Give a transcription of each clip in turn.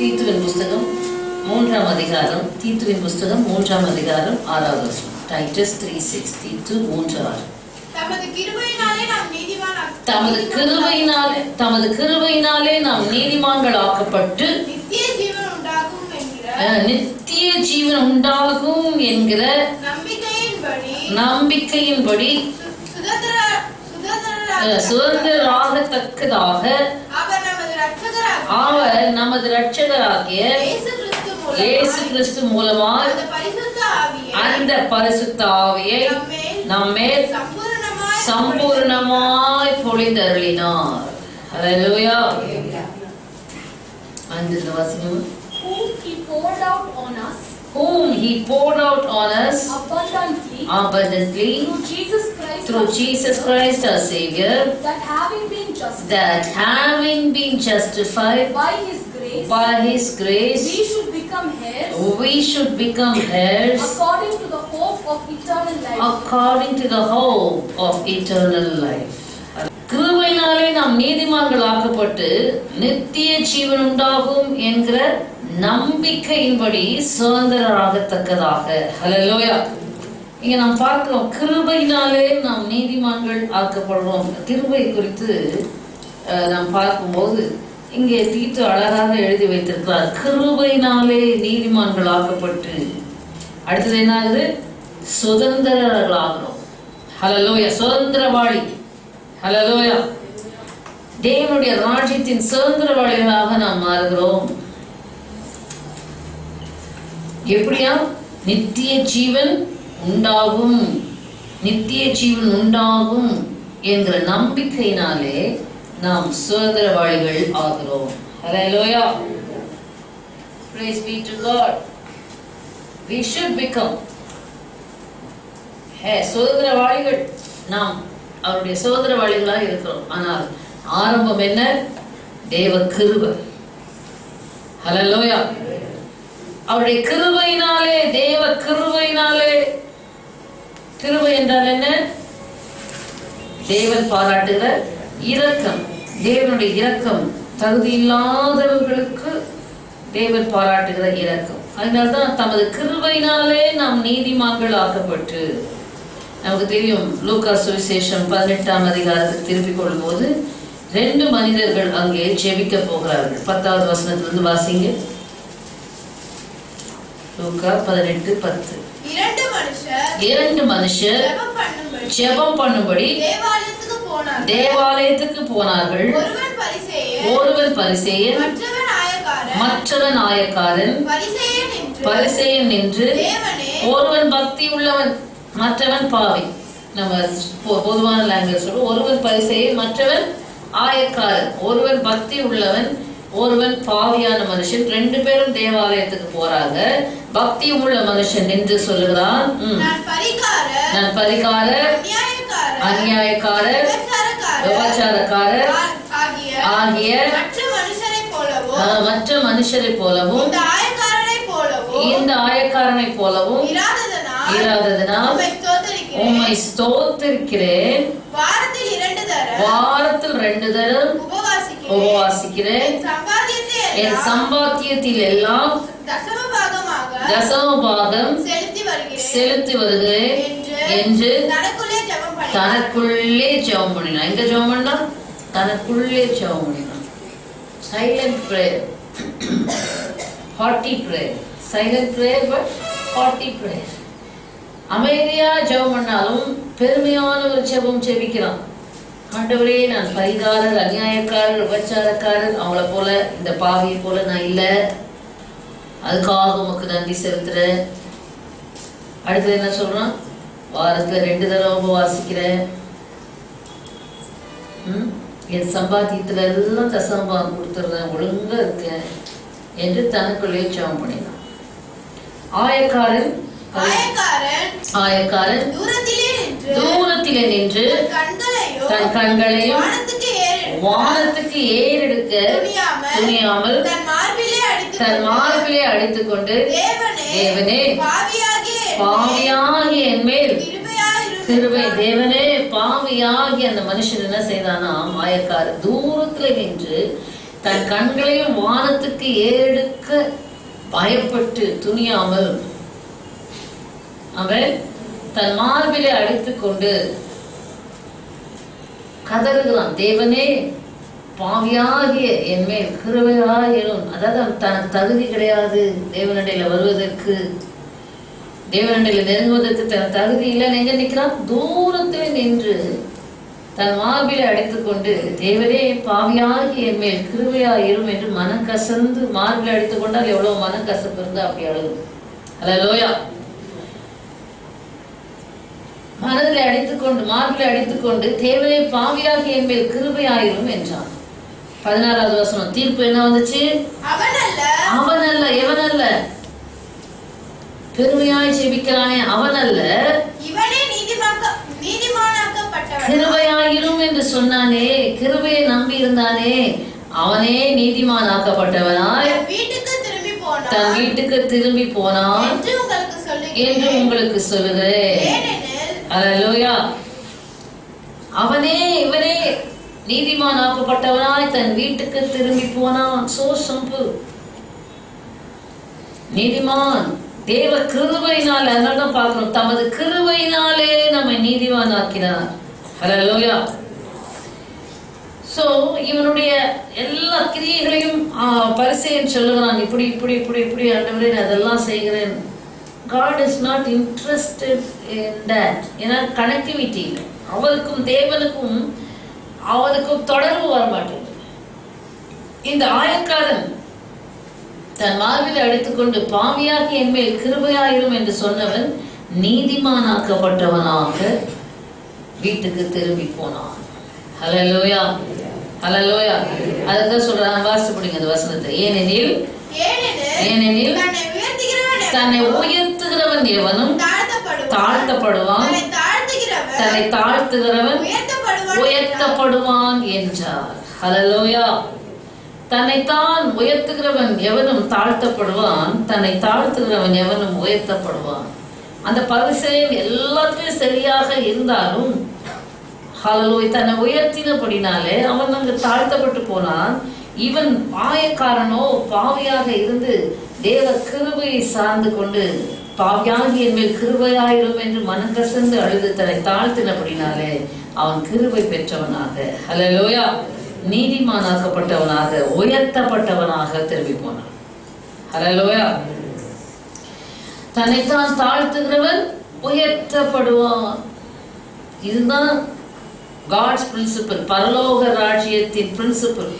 தீத்துவின் புஸ்தகம் 3ஆம் அதிகாரம், தீத்துவின் புஸ்தகம் 3ஆம் அதிகாரம் 6வது வசனம். டைட்டஸ் 3:6, தீத்து 3:6. தமது கிருபையினாலே நாம் நீதிமான்கள் ஆக்கப்பட்டு நித்திய ஜீவன் உண்டாகும் என்கிற நம்பிக்கையின்படி சுதந்திரராகத்தக்கதாக அவர் நமது இரட்சகராகிய இயேசு கிறிஸ்து மூலமாக அந்த பரிசுத்த ஆவியை நம்மேல் சம்பூர்ணமாய் பொழிந்தருளினார். ஹல்லேலூயா. அந்த வசனம் whom he poured out on us abundantly through Jesus Christ our Savior, that having been justified by his grace we should become heirs according to the hope of eternal life. கிருபையினாலே நாம் நீதிமான்கள் ஆக்கப்பட்டு நித்திய ஜீவன் உண்டாகும் என்கிற நம்பிக்கையின்படி சுதந்திரராகத்தக்கதாக. ஹல்லேலூயா. இங்க நாம் பார்க்கிறோம், கிருபையினாலே நாம் நீதிமான்கள் ஆக்கப்படுறோம். கிருபை குறித்து நாம் பார்க்கும்போது இங்கே தீத்து அழகாக எழுதி வைத்திருக்கிறார். கிருபையினாலே நீதிமான்கள் ஆக்கப்பட்டு அடுத்தது என்ன ஆகுது? சுதந்திரர்களாகிறோம். ஹல்லேலூயா. சுதந்திரவாளி. ஹல்லேலூயா. தேவனுடைய ராஜ்யத்தின் சுதந்திரவாளிகளாக நாம் மாறுகிறோம். எப்படியா? நித்திய ஜீவன் உண்டாகும், நித்திய ஜீவன் உண்டாகும் என்கிற நம்பிக்கையினாலே நாம் சுதந்திரவாளிகள் ஆகிறோம். ஹல்லேலூயா. Praise be to God. We should become சுதந்திரவாளிகள். நாம் அவருடைய சுதந்திரவாளிகளாக இருக்கிறோம். ஆனால் ஆரம்பம் என்ன? தேவ கிருபை. ஹல்லேலூயா. அவருடைய கிருபையினாலே, தேவ கிருபையினாலே. கிருபை என்றால் என்ன? தேவன் பாராட்டுகிற இரக்கம். தேவனுடைய இரக்கம், தகுதி இல்லாதவர்களுக்கு தேவன் பாராட்டுகிற இரக்கம். அதனால்தான் தமது கிருபையினாலே நாம் நீதிமான்கள் ஆக்கப்பட்டு. நமக்கு தெரியும், லூக்கா சுவிசேஷம் 18ஆம் அதிகாரத்துக்கு திருப்பிக் கொள்ளும் போது 2 மனிதர்கள் அங்கே ஜெபிக்க போகிறார்கள். 10வது வசனத்திலிருந்து வாசிங்க. லூக்கா 18:10. 2 மனுஷர் ஜெபம் பண்ணும்படி தேவாலயத்துக்கு போனார்கள். ஒருவன் பரிசேயன், மற்றவன் ஆயக்காரன். பரிசேயன் நின்று, ஒருவன் பக்தி உள்ளவன், மற்றவன் பாவி. நம்ம பொதுவான லாங்குவேஜ் சொல்றோம். ஒருவன் பரிசேயன், மற்றவன் ஆயக்காரன். ஒருவன் பக்தி உள்ளவன், ஒருவன் பாவியான மனுஷன். 2 பேரும் தேவாலயத்துக்கு போறாங்க. பக்தி உள்ள மனுஷன் நின்று சொல்லுகிறான், நான் பரிகாரர், அநியாயக்காரர், விபச்சாரக்காரர் ஆகிய மற்ற மனுஷரை போலவும் இந்த ஆயக்காரனை போலவும் இராததனால் உம்மை ஸ்தோத்திரிக்கிறேன். வாரத்தில் 2 தரம் உபவாசிக்கிறேன். என் சம்பாத்தியத்தில் எல்லாம் தசமபாகம் செலுத்தி வருகிறேன் என்று தனக்குள்ளே ஜெபம் பண்ணினான். எங்க ஜெபம் பண்ணா? தனக்குள்ளே ஜெபம் பண்ணினான். Silent prayer, hearty prayer. Silent prayer but hearty prayer. அமைதியா ஜெபம் பண்ணாலும் பெருமையான ஒரு ஜெபம் ஜெபிக்கிறான். ஆண்டவரே, நான் பரிகாரர், அநியாயக்காரர், விபச்சாரக்காரர், அவங்கள போல, இந்த பாவியை போல நான் இல்லை. அதுக்காக உமக்கு நன்றி செலுத்துறேன். அடுத்தது என்ன சொல்றான்? வாரத்துல 2 தடவை உபவாசிக்கிறேன். என் சம்பாத்தியத்துல எல்லாம் தசம்பாகம் கொடுத்துடுறேன், ஒழுங்கா இருக்கேன் என்று தனக்குள்ளே ஜெபம் பண்ணினான். ஆயக்காரன் தூரத்திலே நின்று தன் கண்களையும் வானத்துக்கு ஏறெடுக்க துணியாமல் தன் மார்பிலே அடித்துக் கொண்டு, தேவனே, பாவியாகிய என் மேல் கிருபை. தேவனே, பாவியாகிய அந்த மனுஷன் என்ன செய்தானா? ஆயக்காரன் தூரத்துல நின்று தன் கண்களையும் வானத்துக்கு ஏறெடுக்க பயப்பட்டு துணியாமல் அவன் தன் மார்பிலே அடித்துக் கொண்டு கதறுகிறான், தேவனே பாவியாகிய என் மேல் கிருபையாயிரும். அதாவது அவன் தனக்கு தகுதி கிடையாது தேவனண்டையில வருவதற்கு, தேவனண்டையில நெருங்குவதற்கு தனக்கு தகுதி இல்லைன்னு எங்க நிற்கிறான்? தூரத்திலே நின்று தன் மார்பிலே அடித்துக் கொண்டு, தேவனே பாவியாகி என் மேல் கிருபையாயிரும் என்று மனம் கசந்து மார்பிலே அடித்துக் கொண்டால் எவ்வளவு மனம் கசப்பு இருந்தா அப்படி அழுகும். அல்லேலூயா. மனதில் அடித்துக்கொண்டு மார்பிலே அடித்துக்கொண்டு, தேவனே பாவியாகி என் மேல் கிருபையாயிரும் என்றான். 16வது வசனம். தீர்ப்பு என்ன வந்துச்சு? அவன் அல்ல. எவன் அல்ல? பெருமையாய் ஜெபிக்கிறானே அவன் அல்ல, கிருபையாயிரும் என்று சொன்னானே, கிருபையை நம்பி இருந்தானே, அவனே நீதிமானாக்கப்பட்டவனாய் தன் வீட்டுக்கு திரும்பி போனான் என்று உங்களுக்கு சொல்லுகிறேன். அல்லேலூயா. அவனே இவனே நீதிமானாக்கப்பட்டவனாய் தன் வீட்டுக்கு திரும்பி போனான். So simple. நீதிமான் தேவ கிருபையினால், அதனால்தான் பார்க்கணும், தமது கிருபையினாலே நம்மை நீதிமானாக்கினார். அல்லேலூயா. சோ இவனுடைய எல்லா கிரியைகளையும் பரிசேயன் சொல்லுகிறான், இப்படி இப்படி இப்படி இப்படி ஆண்டவரே நான் அதெல்லாம் செய்கிறேன். God is not interested in that. ஏன்னா கனெக்டிவிட்டி இல்லை, அவருக்கும் தேவனுக்கும் அவனுக்கும் தொடர்பு வர மாட்டேங்குது. இந்த ஆயக்காரன் தன் மார்பில் அடித்துக்கொண்டு பாவியாகி என் மேல் கிருபையாயிரும் என்று சொன்னவன் நீதிமானாக்கப்பட்டவனாக வீட்டுக்கு திரும்பி போனான். ஹல்லேலூயா. ஹல்லேலூயா. அதுதான் சொல்றான், வாசித்து பிடிங்க அந்த வசனத்தை. ஏனெனில் தன்னை உயர்த்துகிறவன் எவனும் தாழ்த்தப்படுவான், தன்னை தாழ்த்துகிறவன் உயர்த்தப்படுவான் என்றார். ஹல்லேலூயா. தன்னைத்தான் உயர்த்துகிறவன் எவனும் தாழ்த்தப்படுவான், தன்னை தாழ்த்துகிறவன் எவனும் உயர்த்தப்படுவான். அந்த பரிசேயன் எல்லாத்துலயும் சரியாக இருந்தாலும் ஹல்லேலூயா தன்னை உயர்த்தினபடினாலே அவன் அங்கு தாழ்த்தப்பட்டு போனான். இவன் பாயக்காரனோ பாவியாக இருந்து தேவ கிருபையை சார்ந்து கொண்டு பாவியாகி என் மேல் கிருபையாயிரும் என்று மனம் கசந்து அழுது தன்னை தாழ்த்தினபடினாலே அவன் கிருபை பெற்றவனாக, ஹல்லேலூயா, நீதிமானாக்கப்பட்டவனாக உயர்த்தப்பட்டவனாக திரும்பி போனான். ஹல்லேலூயா. தன்னைத்தான் தாழ்த்துகிறவன் உயர்த்தப்படுவான். இதுதான் காட்ஸ் பிரின்சிபல், பரலோக ராஜ்யத்தின் பிரின்சிபல்,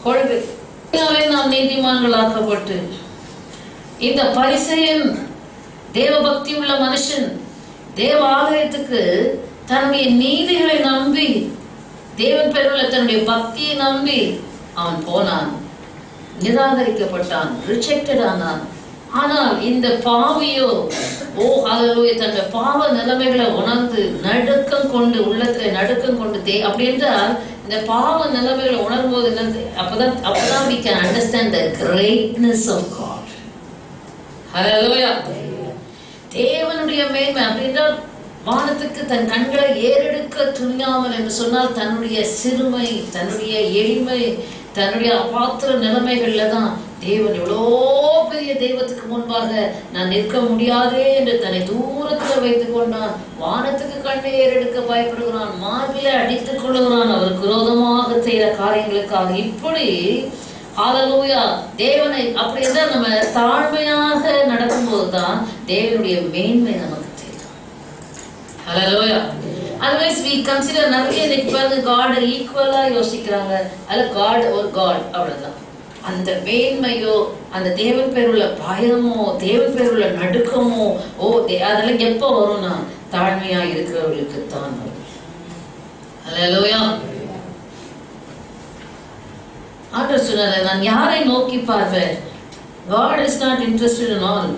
கொள்கை. நாம் நீதிமான்களாக்கப்பட்டு, இந்த பரிசேயன் தேவபக்தி உள்ள மனுஷன் தேவ ஆலயத்துக்கு தன்னுடைய நீதிகளை நம்பி, தேவன் பேருள்ள தன்னுடைய பக்தியை நம்பி அவன் போனான், நிராகரிக்கப்பட்டான், ரிஜெக்டட் ஆனான். ஆனால் இந்த பாவியோ ஹல்லேலூயா தன்னுடைய பாவ நிலைமைகளை உணர்ந்து நடுக்கம் கொண்டு, உள்ளத்துல நடுக்கம் கொண்டு, அப்படி என்றால் இந்த பாவ நிலைமைகளை உணரும் போது அப்பதான் we can understand the greatness of God. ஹல்லேலூயா. தேவனுடைய மேன்மை. அப்படின்னா வானத்துக்கு தன் கண்களை ஏறெடுக்க துணியாமல் என்று சொன்னால் தன்னுடைய சிறுமை, தன்னுடைய எளிமை, தன்னுடைய அபாத்திர நிலைமைகள்ல தான் தேவன் எவ்வளோ பெரிய தெய்வத்துக்கு முன்பாக நான் நிற்க முடியாதே என்று தன்னை தூரத்தில் வைத்துக் கொண்டான். வானத்துக்கு கண்ணை ஏறெடுக்க பயப்படுகிறான், மார்பிலே அடித்துக் கொள்ளுகிறான் அவருக்கு விரோதமாக செய்கிற காரியங்களுக்காக. இப்படி ஹல்லேலூயா தேவனை அப்படி என்றால் நம்ம தாழ்மையாக நடக்கும்போது தான் தேவனுடைய மேன்மை நமக்கு தெரியும். ஹல்லேலூயா. Otherwise we consider நிறைய பாருங்க காட் ஈக்குவலா யோசிக்கிறாங்க. அல்ல காட் ஒரு காட் அவ்வளவுதான். அந்த மேன்மையோ, அந்த தேவன் பேருள்ள பயமோ, தேவன் பேருள்ள நடுக்கமோ அதெல்லாம் எப்போ வரும்னா தாழ்மையா இருக்கிறவர்களுக்கு தான் வரும். ஹல்லேலூயா. ஆண்டவர் சொன்னாரு, நான் யாரை நோக்கி பார்ப்பேன்? God is not interested in all.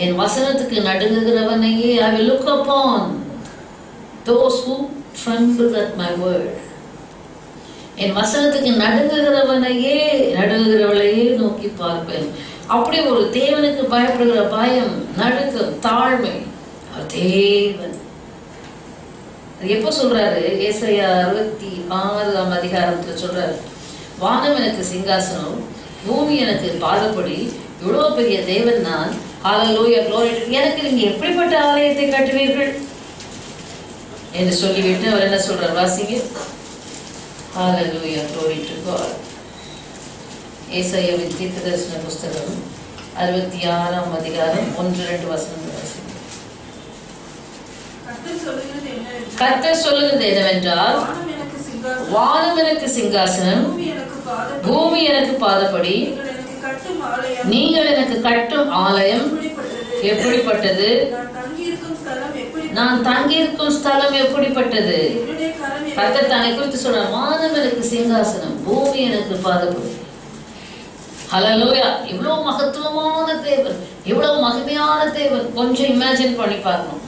என் வசனத்துக்கு நடுங்குகிறவனையே I will look upon those who tremble at my word. என் வசனத்துக்கு நடுங்குகிறவளையே நோக்கி பார்ப்பேன். அப்படி ஒரு தேவனுக்கு பயப்படுகிற பயம், நடுக்கம், தாழ்மை தேவன். எப்போ சொல்றாரு? ஏசாயா 66 அதிகாரத்துல சொல்றாரு, வானம் எனக்கு சிங்காசனம், பூமி எனக்கு பாதப்படி, இவ்வளோ பெரிய தேவன் நான். ஹல்லேலூயா, glory. எனக்கு நீங்க எப்படிப்பட்ட ஆலயத்தை கட்டுவீர்கள் என்று சொல்லிவிட்டு அவர் என்ன சொல்றார்? வாசிங்க. ஹல்லேலூயா, glory to God. ஏசாயாவின் தீர்க்கதரிசன புஸ்தகம் 66ஆம் அதிகாரம் 1-2 வசனங்கள் வாசிங்க. கர்த்தர் சொல்லுகிறது என்னவென்றால், வானம் எனக்கு சிங்காசனம், பூமி எனக்கு பாதப்படி, நீங்கள் எனக்கு கட்டும் ஆலயம் எப்படிப்பட்டது? நான் தங்கியிருக்கும் ஸ்தலம் எப்படிப்பட்டது? கர்த்தர் தன்னை குறித்து சொல்றார். வானம் எனக்கு சிங்காசனம், பூமி எனக்கு பாதப்படி. ஹல்லேலூயா! இவ்வளவு மகத்துவமான தேவன், இவ்வளவு மகிமையான தேவன். கொஞ்சம் இமேஜின் பண்ணி பார்க்கணும்.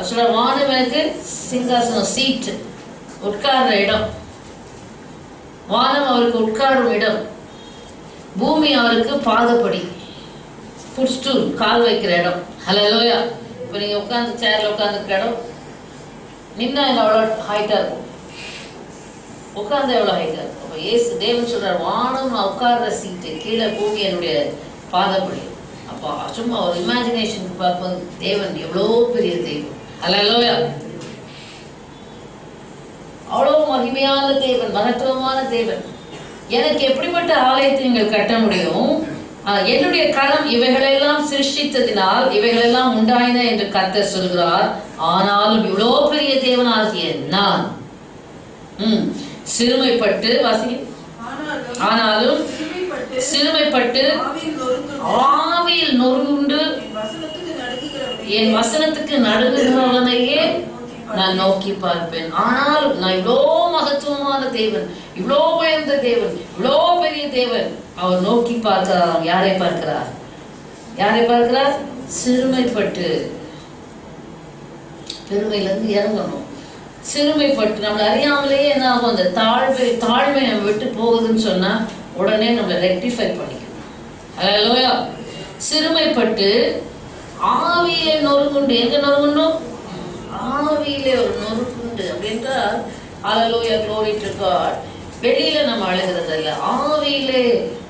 சொல்ற வானம் எனக்கு சிங்காசனம், சீட், உட்கார்ற இடம். வானம் அவருக்கு உட்காரும் இடம், பூமி அவருக்கு பாதப்படி, ஃபுட் ஸ்டூல், கால் வைக்கிற இடம். ஹல்லேலூயா! இப்போ நீங்க உட்காந்து சேர்ல உட்காந்துருக்க இடம், நின்னா எவ்வளோ ஹைட்டா இருக்கும், உட்கார்ந்து எவ்வளோ ஹைட்டா இருக்கும். அப்போ ஏசு தேவன் சொல்றார், வானம் நான் உட்கார்ற சீட்டு, கீழே பூமி என்னுடைய பாதப்படி. அப்போ சும்மா ஒரு இமேஜினேஷனுக்கு பார்க்கும்போது தேவன் எவ்வளோ பெரிய தெய்வம். ஹல்லேலூயா! அவ்வளோ மகிமையான தேவன், மகத்துவமான தேவன். எனக்கு எப்படிப்பட்ட ஆலயத்தை நீங்கள் கட்ட முடியும்? என்னுடைய கரம் இவைகளெல்லாம் சிருஷ்டித்ததினால் இவைகளெல்லாம் உண்டாயின என்று கர்த்தர் சொல்கிறார். ஆனாலும் இவ்வளோ பெரிய தேவனாகிய நான் சிறுமைப்பட்டு, வாசி, ஆனாலும் சிறுமைப்பட்டு ஆவியில் நொறுங்குண்டு என் வசனத்துக்கு நடுங்குகிறவனையே நான் நோக்கி பார்ப்பேன். ஆனால் நான் இவ்வளோ மகத்துவமான தேவன், இவ்வளோ உயர்ந்த தேவன், இவ்வளோ பெரிய தேவன், அவர் நோக்கி பார்க்கிறார். யாரை பார்க்கிறார்? யாரை பார்க்கிறார்? சிறுமைப்பட்டு, பெருமையிலிருந்து இறங்கணும். சிறுமைப்பட்டு நம்மளை அறியாமலேயே என்ன ஆகும்? அந்த தாழ்மை நம்ம விட்டு போகுதுன்னு சொன்னா உடனே நம்மளை ரெக்டிஃபை பண்ணிக்கணும். ஹல்லேலூயா! சிறுமைப்பட்டு ஆவியிலே நொறுங்குண்டு. எங்க நொறுங்குண்டோம்? ஆவியிலே ஒரு நொறுக்குண்டு அப்படின்றால், ஹல்லேலூயா, glory to God. வெளியில நம்ம அழுகிறது அல்ல, ஆவியிலே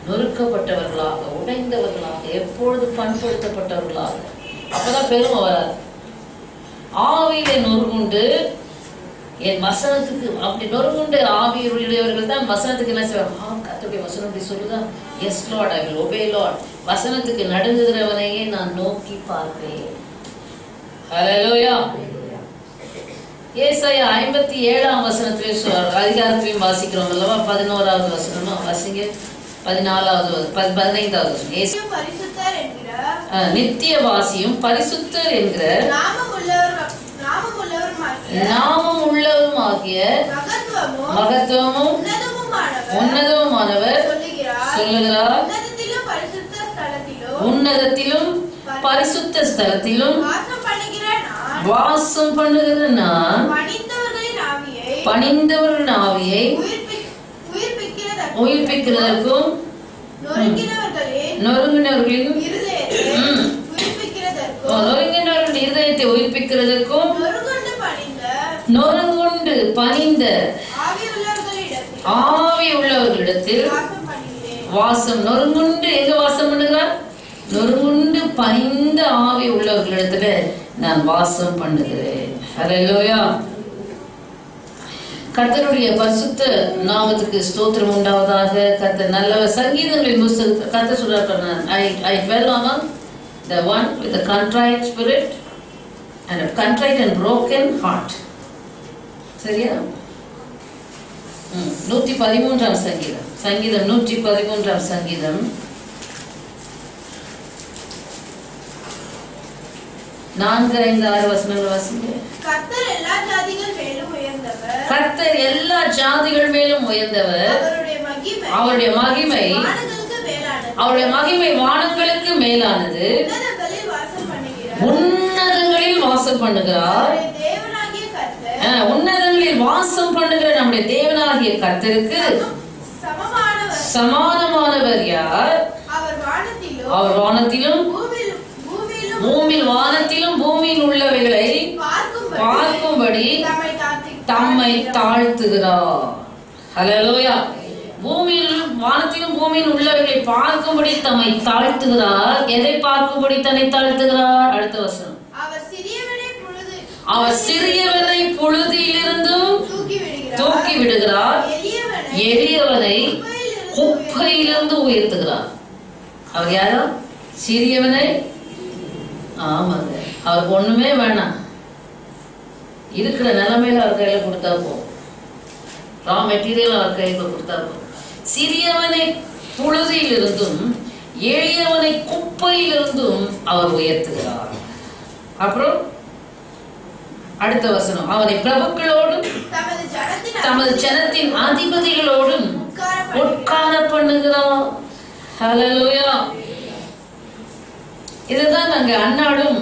நொறுக்கப்பட்டவர்களாக, உடைந்தவர்களாக, எப்பொழுது பண்படுத்தப்பட்டவர்களாக. அப்பதான் பெருமை வராது. ஆவியிலே நொறுங்குண்டு என் வசனத்துக்கு, அப்படி நொறுங்குண்டு ஆவியுடையவர்கள் தான் வசனத்துக்கு என்ன செய்வாங்க? கர்த்தருடைய வசனம் இப்படி சொல்லுதா? Yes lord, I will obey lord. வசனத்துக்கு நடுங்குகிறவனையே நான் நோக்கி பார்ப்பேன். ஹல்லேலூயா! ஏசாயா 57ஆம் வசனத்திலே அதிகாரத்திலையும் வாசிக்கிறோம் அல்லவா? 11வது வசனமா வாசிங்க. 14வது 15வது வசனம். நித்திய வாசியும் பரிசுத்தர் என்கிற நாமம் உள்ளவருமாகிய மகத்துவமும் உன்னதமுமானவர் சொல்லுகிறார், உன்னதத்திலும் பரிசுத்த ஸ்தலத்திலும் வாசம் பண்ணுகிற நான் பணிந்தவர்களின் ஆவியை உயிர்ப்பிக்கிறதற்கும் நொறுங்கினவர்களின் இருதயத்தை உயிர்ப்பிக்கிறதற்கும் நொறுங்குண்டு பணிந்த ஆவி உள்ளவர்களிடத்தில் வாசம். நொறுங்குண்டு எங்க வாசம் பண்ணுகிறார்? நொறுங்குண்டு பணிந்த ஆவி உள்ளவர்களிடத்துல நான் வாசம் பண்ணுகிறேன். ஹல்லேலூயா! கர்த்தருடைய பரிசுத்த நாமத்துக்கு ஸ்தோத்திரம் உண்டாவதாக. கர்த்தர் நல்லவர். சங்கீதங்களின் புத்தகத்தில் கர்த்தர் சொல்றார், I dwell among the one with a contrite spirit and a contrite and broken heart. சரியா? 113ஆம் சங்கீதம், சங்கீதம் 113ஆம் சங்கீதம் 4, 5, 6 வசனங்கள் வாசிங்க. கர்த்தர் எல்லா ஜாதிகள் மேலும் உயர்ந்தவர். கர்த்தர் எல்லா ஜாதிகள் மேலும் உயர்ந்தவர். அவருடைய மகிமை அவருடைய மகிமை வானங்களுக்கு மேலானது. உன்னதங்களில் வாசம் பண்ணுகிறார். உன்னதங்களில் வாசம் பண்ணுகிற நம்முடைய தேவனாகிய கர்த்தருக்கு சமானமானவர் யார்? அவர் வானத்திலும் பூமியில் வானத்திலும் பூமியில் உள்ளவைகளை பார்க்கும்படி தம்மை தாழ்த்துகிறார். ஹல்லேலூயா! பூமியில் வானத்திலும் பூமியில் உள்ளவர்களை பார்க்கும்படி தம்மை தாழ்த்துகிறார். எதை பார்க்கும்படி தன்னை தாழ்த்துகிறார்? அடுத்த வசனம். அவர் சிறியவனை புழுதியிலிருந்தும் தூக்கி விடுகிறார், எளியவனை குப்பையிலிருந்து உயர்த்துகிறார். அவர் யாரோ? சிறியவனை. ஆமாங்க, அவருக்கு ஒண்ணுமே வேணாம், இருக்கிற நிலைமையில அவர் கையில கொடுத்தா போகும், ரா மெட்டீரியல் அவர் கையில கொடுத்தா போகும். சிறியவனை புழுதியிலிருந்தும் எளியவனை குப்பையிலிருந்தும் அவர் உயர்த்துகிறார். அப்புறம் அடுத்த வசனம். அவனை பிரபுக்களோடும் தமது ஜனத்தின் அதிபதிகளோடும் உட்கார பண்ணுகிறார். ஹல்லேலூயா. இதுதான் நாங்க அன்னாடும்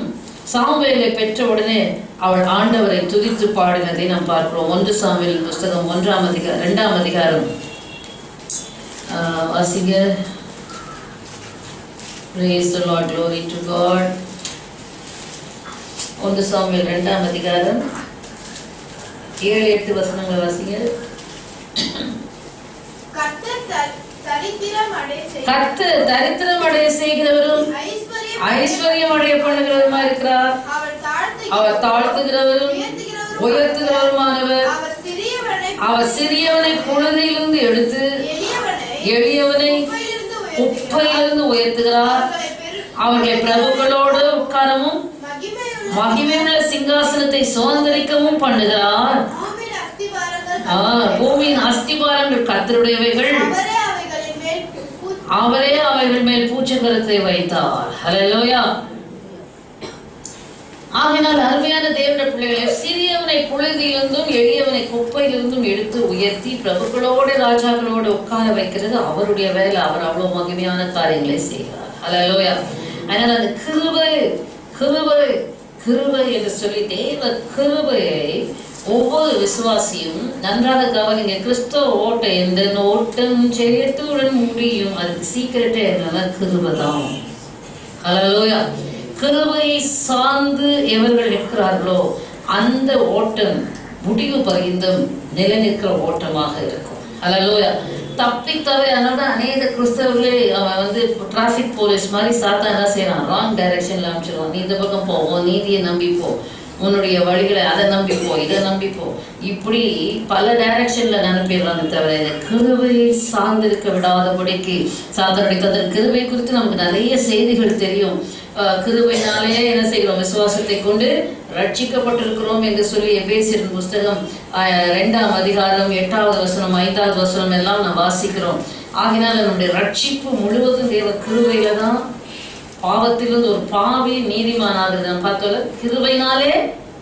சாமுவேலை பெற்ற உடனே அவள் ஆண்டவரை துதித்து பாடினதை நாம் பார்க்கிறோம். 1 சாமுவேல் புஸ்தகம் 1ஆம் அதிகாரம் 2ஆம் அதிகாரம் வாசிங்க. Praise the Lord, glory to God. 1 Samuel 2ஆம் அதிகாரம் 7-8 வசனங்களை வாசிங்க. கர்த்தர் தரித்திரம் அடைய செய்கிறவரும் ஐஸ்வர்யம் அடைய பண்ணுகிறவருமா இருக்கிறார். அவர் தாழ்த்துகிறவரும் உயர்த்துகிறவருமானவர். அவர் சிறியவனை புழுதியிலிருந்து எடுத்து எளியவனை குப்பையிலிருந்து உயர்த்துகிறார். அவர்களை பிரபுக்களோடு உட்காரவும் மகிமையுள்ள சிங்காசனத்தை சுதந்திரிக்கவும் பண்ணுகிறார். பூமியின் அஸ்திபாரங்கள் கர்த்தருடையவைகள், அவரே அவைகள் மேல் பூச்சக்கரத்தை வைத்தார். ஹல்லேலூயா. ஆகினால் அருமையான தேவனுடைய பிள்ளைகளை, சிறியவனை புழுதியிலிருந்தும் எளியவனை குப்பையிலிருந்தும் எடுத்து உயர்த்தி பிரபுக்களோடு ராஜாக்களோடு உட்கார வைக்கிறது அவருடைய வேலை. அவர் அவ்வளவு மகிமையான காரியங்களை செய்கிறார். ஹல்லேலூயா. அதனால அந்த கிருபை கிருபை கிருபை என்று சொல்லி தேவ கிருபையை ஒவ்வொரு விசுவாசியும் நன்றாக கவனிங்க. கிறிஸ்தவ ஓட்டை எந்த ஓட்டம் ஜெயத்துடன் முடியும். அதுக்கு சீக்கிரட்டே என்னன்னா கிருபைதான். ஹல்லேலூயா. கிருபையை சார்ந்து எவர்கள் இருக்கிறார்களோ அந்த ஓட்டம் முடிவு பரிந்தும் நிலைநிற்கிற ஓட்டமாக இருக்கும். ஹல்லேலூயா. தப்பித்தவை. அதனால அநேக கிறிஸ்தவர்களே அவன் டிராபிக் போலீஸ் மாதிரி சாத்தா என்ன செய்யறான்? ராங் டைரக்ஷன்ல அனுப்பிச்சிருவான். நீ இந்த பக்கம் போ, நீதியை நம்பி போ, உன்னுடைய வழிகளை அதை நம்பிப்போ, இதை நம்பிப்போ, இப்படி பல டைரக்ஷன்ல நினைப்பிடுறாங்க. தவிர இந்த கிருபையை சார்ந்திருக்க விடாதபடிக்கு சாத்தனுடைய அந்த கிருபை குறித்து நமக்கு நிறைய செய்திகள் தெரியும். கிருபையினாலே என்ன செய்கிறோம்? விசுவாசத்தை கொண்டு ரட்சிக்கப்பட்டிருக்கிறோம் என்று சொல்லி எபேசியர் புஸ்தகம் 2ஆம் அதிகாரம் 8வது வசனம் 5வது வசனம் எல்லாம் நாம் வாசிக்கிறோம். ஆகினால நம்முடைய ரட்சிப்பு முழுவதும் தேவ கிருபையில தான். பாவத்திலிருந்து ஒரு பாவி நீதிமான் ஆகுது. நான் பார்த்தோம்ல, கிருபையினாலே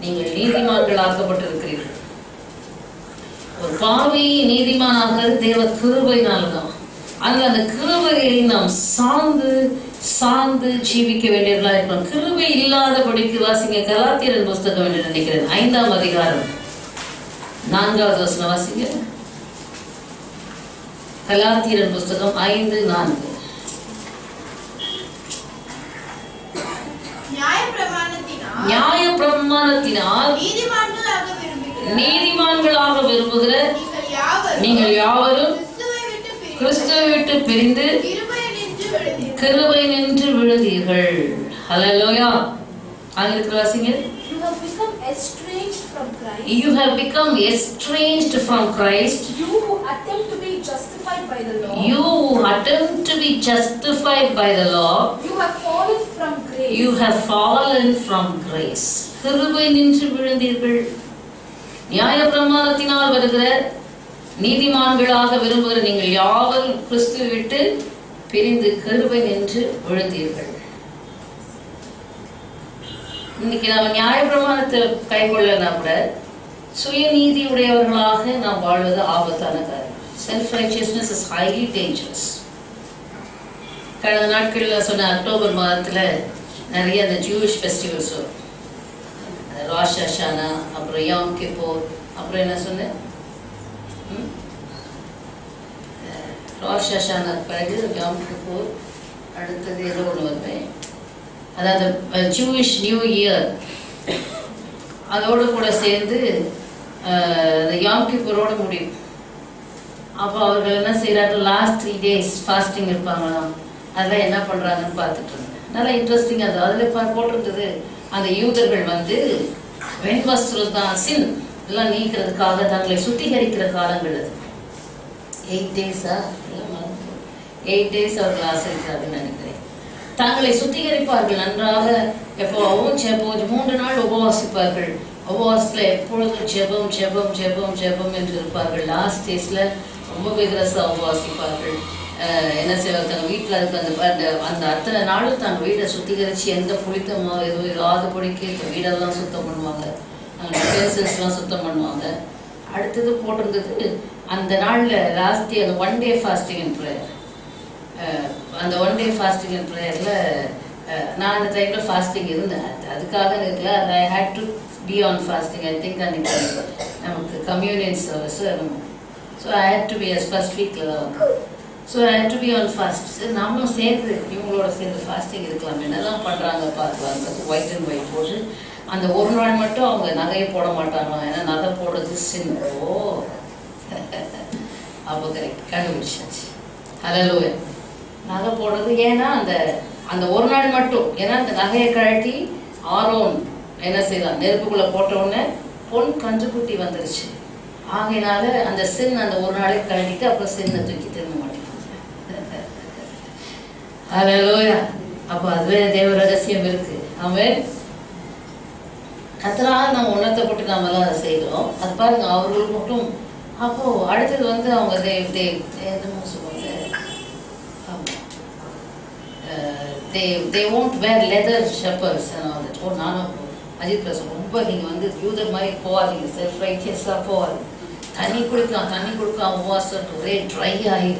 நீங்கள் நீதிமான்கள் ஆக்கப்பட்டிருக்கிறீர்கள். ஒரு பாவி நீதிமான் ஆகிறது தேவ கிருபையினால்தான். அதனால அந்த கிருபையை நாம் சார்ந்து ஜீவிக்க வேண்டியவர்களா இருக்கணும். கிருபை இல்லாதபடிக்கு வாசிங்க கலாத்தியர் புஸ்தகம் என்று நினைக்கிறேன் 5ஆம் அதிகாரம் 4வது வசனம் வாசிங்க. கலாத்தியர் புஸ்தகம் 5:4. நியாய பிரமாணத்தினால் நீதிமான்களாக விரும்புகிற நீங்கள் யாவரும் கிறிஸ்துவை விட்டு பிரிந்து கிருபை நின்று விழுதீர்கள். ஹல்லேலூயா. ஆங்கிலத்தில் வாசிங்க. You have become estranged from Christ. You who attempt to be justified by the law. You who attempt to be justified by the law. You have fallen from grace. You have fallen from grace. கிருபை நின்று விழுந்தீர்கள். நியாய பிரமாணத்தினால் வருகிற நீதிமான்களாக விரும்புகிற நீங்கள் யாவரும் கிறிஸ்துவை விட்டு பிரிந்து கிருபை நின்று விழுந்தீர்கள். இன்னைக்கு நம்ம நியாய பிரமாணத்தை கைக்கொள்ளனா கூட சுயநீதி உடையவர்களாக நாம் வாழ்வது ஆபத்தான காரியம். Self righteousness is highly dangerous. கடந்த நாட்களில் சொன்ன அக்டோபர் மாதத்தில் நிறைய அந்த ஜூவிஷ் ஃபெஸ்டிவல்ஸ் வரும். ராஷ் ஹஷானா, அப்புறம் யாம் கிப்போர், அப்புறம் என்ன சொன்னேன், ராஷ் ஹஷானா பிறகு யாம் கிப்போர், அடுத்தது ஏதோ ஒன்று வருவேன், அதாவது ஜூவிஷ் நியூ இயர். அதோடு கூட சேர்ந்து யாம் கிப்பரோடு முடியும். அப்போ அவர்கள் என்ன செய்யறாங்க, லாஸ்ட் 3 days ஃபாஸ்டிங் இருப்பாங்களாம். அதெல்லாம் என்ன பண்றாங்கன்னு பார்த்துட்டு இருந்தேன். நல்லா இன்ட்ரெஸ்டிங். அதில் போட்டிருந்தது, அந்த யூதர்கள் வந்து வெண்வஸ்திரம் தான் சின் எல்லாம் நீக்கிறதுக்காக தங்களை சுத்திகரிக்கிற காலங்கள் அது. 8 days 8 days அவர்கள் ஆசிரிக்கிறார்கள் நினைக்கிறேன். தங்களை சுத்திகரிப்பார்கள் நன்றாக. எப்போவும் 3 நாள் உபவாசிப்பார்கள். உபவாசத்துல எப்பொழுதும் ஜெபம் ஜெபம் ஜெபம் ஜெபம் என்று இருப்பார்கள். லாஸ்ட் டேஸ்ல ரொம்ப விகரசா உபவாசிப்பார்கள். என்ன செய்வாங்க, தங்க வீட்டில் இருக்க அந்த அத்தனை நாளும் தங்க வீடை சுத்திகரித்து எந்த புளித்தமோ எதுவும் இல்லாத பொடிக்கு வீடெல்லாம் சுத்தம் பண்ணுவாங்க. யூட்டென்சில்ஸ்லாம் சுத்தம் பண்ணுவாங்க. அடுத்தது போட்டிருந்தது அந்த நாளில் லாஸ்ட் டே அந்த 1 day fasting and prayer. அந்த 1 day fasting and prayerல நான் அந்த டைமில் ஃபாஸ்டிங் இருந்தேன். அதுக்காக இருக்கல, I had to be on fasting. I think அன்றைக்கி நமக்கு communion service. So I had to be first வீக்கில் தான் வந்து. So I had to be on fast. சரி நம்மளும் சேர்ந்து இவங்களோட சேர்ந்து ஃபாஸ்டிங் இருக்கலாம். என்னெல்லாம் பண்ணுறாங்க பார்க்கலாம். ஒயிட் அண்ட் ஒயிட் போட்டு அந்த ஒரு நாள் மட்டும் அவங்க நகையை போட மாட்டாங்களாம். ஏன்னா நகை போடுறது சின்ன. ஓ அப்போ கரெக்ட் கண்டுபிடிச்சாச்சு. ஹல்லேலூயா. நகை போடுறது ஏன்னா அந்த ஒரு நாள் மட்டும். ஏன்னா அந்த நகையை கழட்டி ஆரோன் என்ன செய்யலாம், நெருப்புக்குள்ளே போட்ட உடனே பொன் கன்றுக்குட்டி வந்துருச்சு. ஆகையினால அந்த சின் அந்த ஒரு நாளைக்கு கழட்டிட்டு அப்புறம் சின்னை தூக்கி திரும்ப மாட்டேங்க. ஹல்லேலூயா. அப்போ அதுவே தேவ ரகசியம் இருக்கு. ஆமென். கர்த்தரால் நம்ம உணர்த்த போட்டு நாம எல்லாம் அதை செய்கிறோம். அது பாருங்க, அவர்களுக்கு மட்டும். அப்போ அடுத்தது வந்து அவங்க என்னமோ சொல்லுவாங்க, they won't wear leather shepherds and all that. ஓ நானும் அஜித் பேச ரொம்ப நீங்கள் வந்து யூதர் மாதிரி போகாதீங்க, செல்ஃப் ரைட்டியஸாக போகாது. தண்ணி கொடுக்கலாம் உபவாசம் ஒரே ட்ரை ஆகி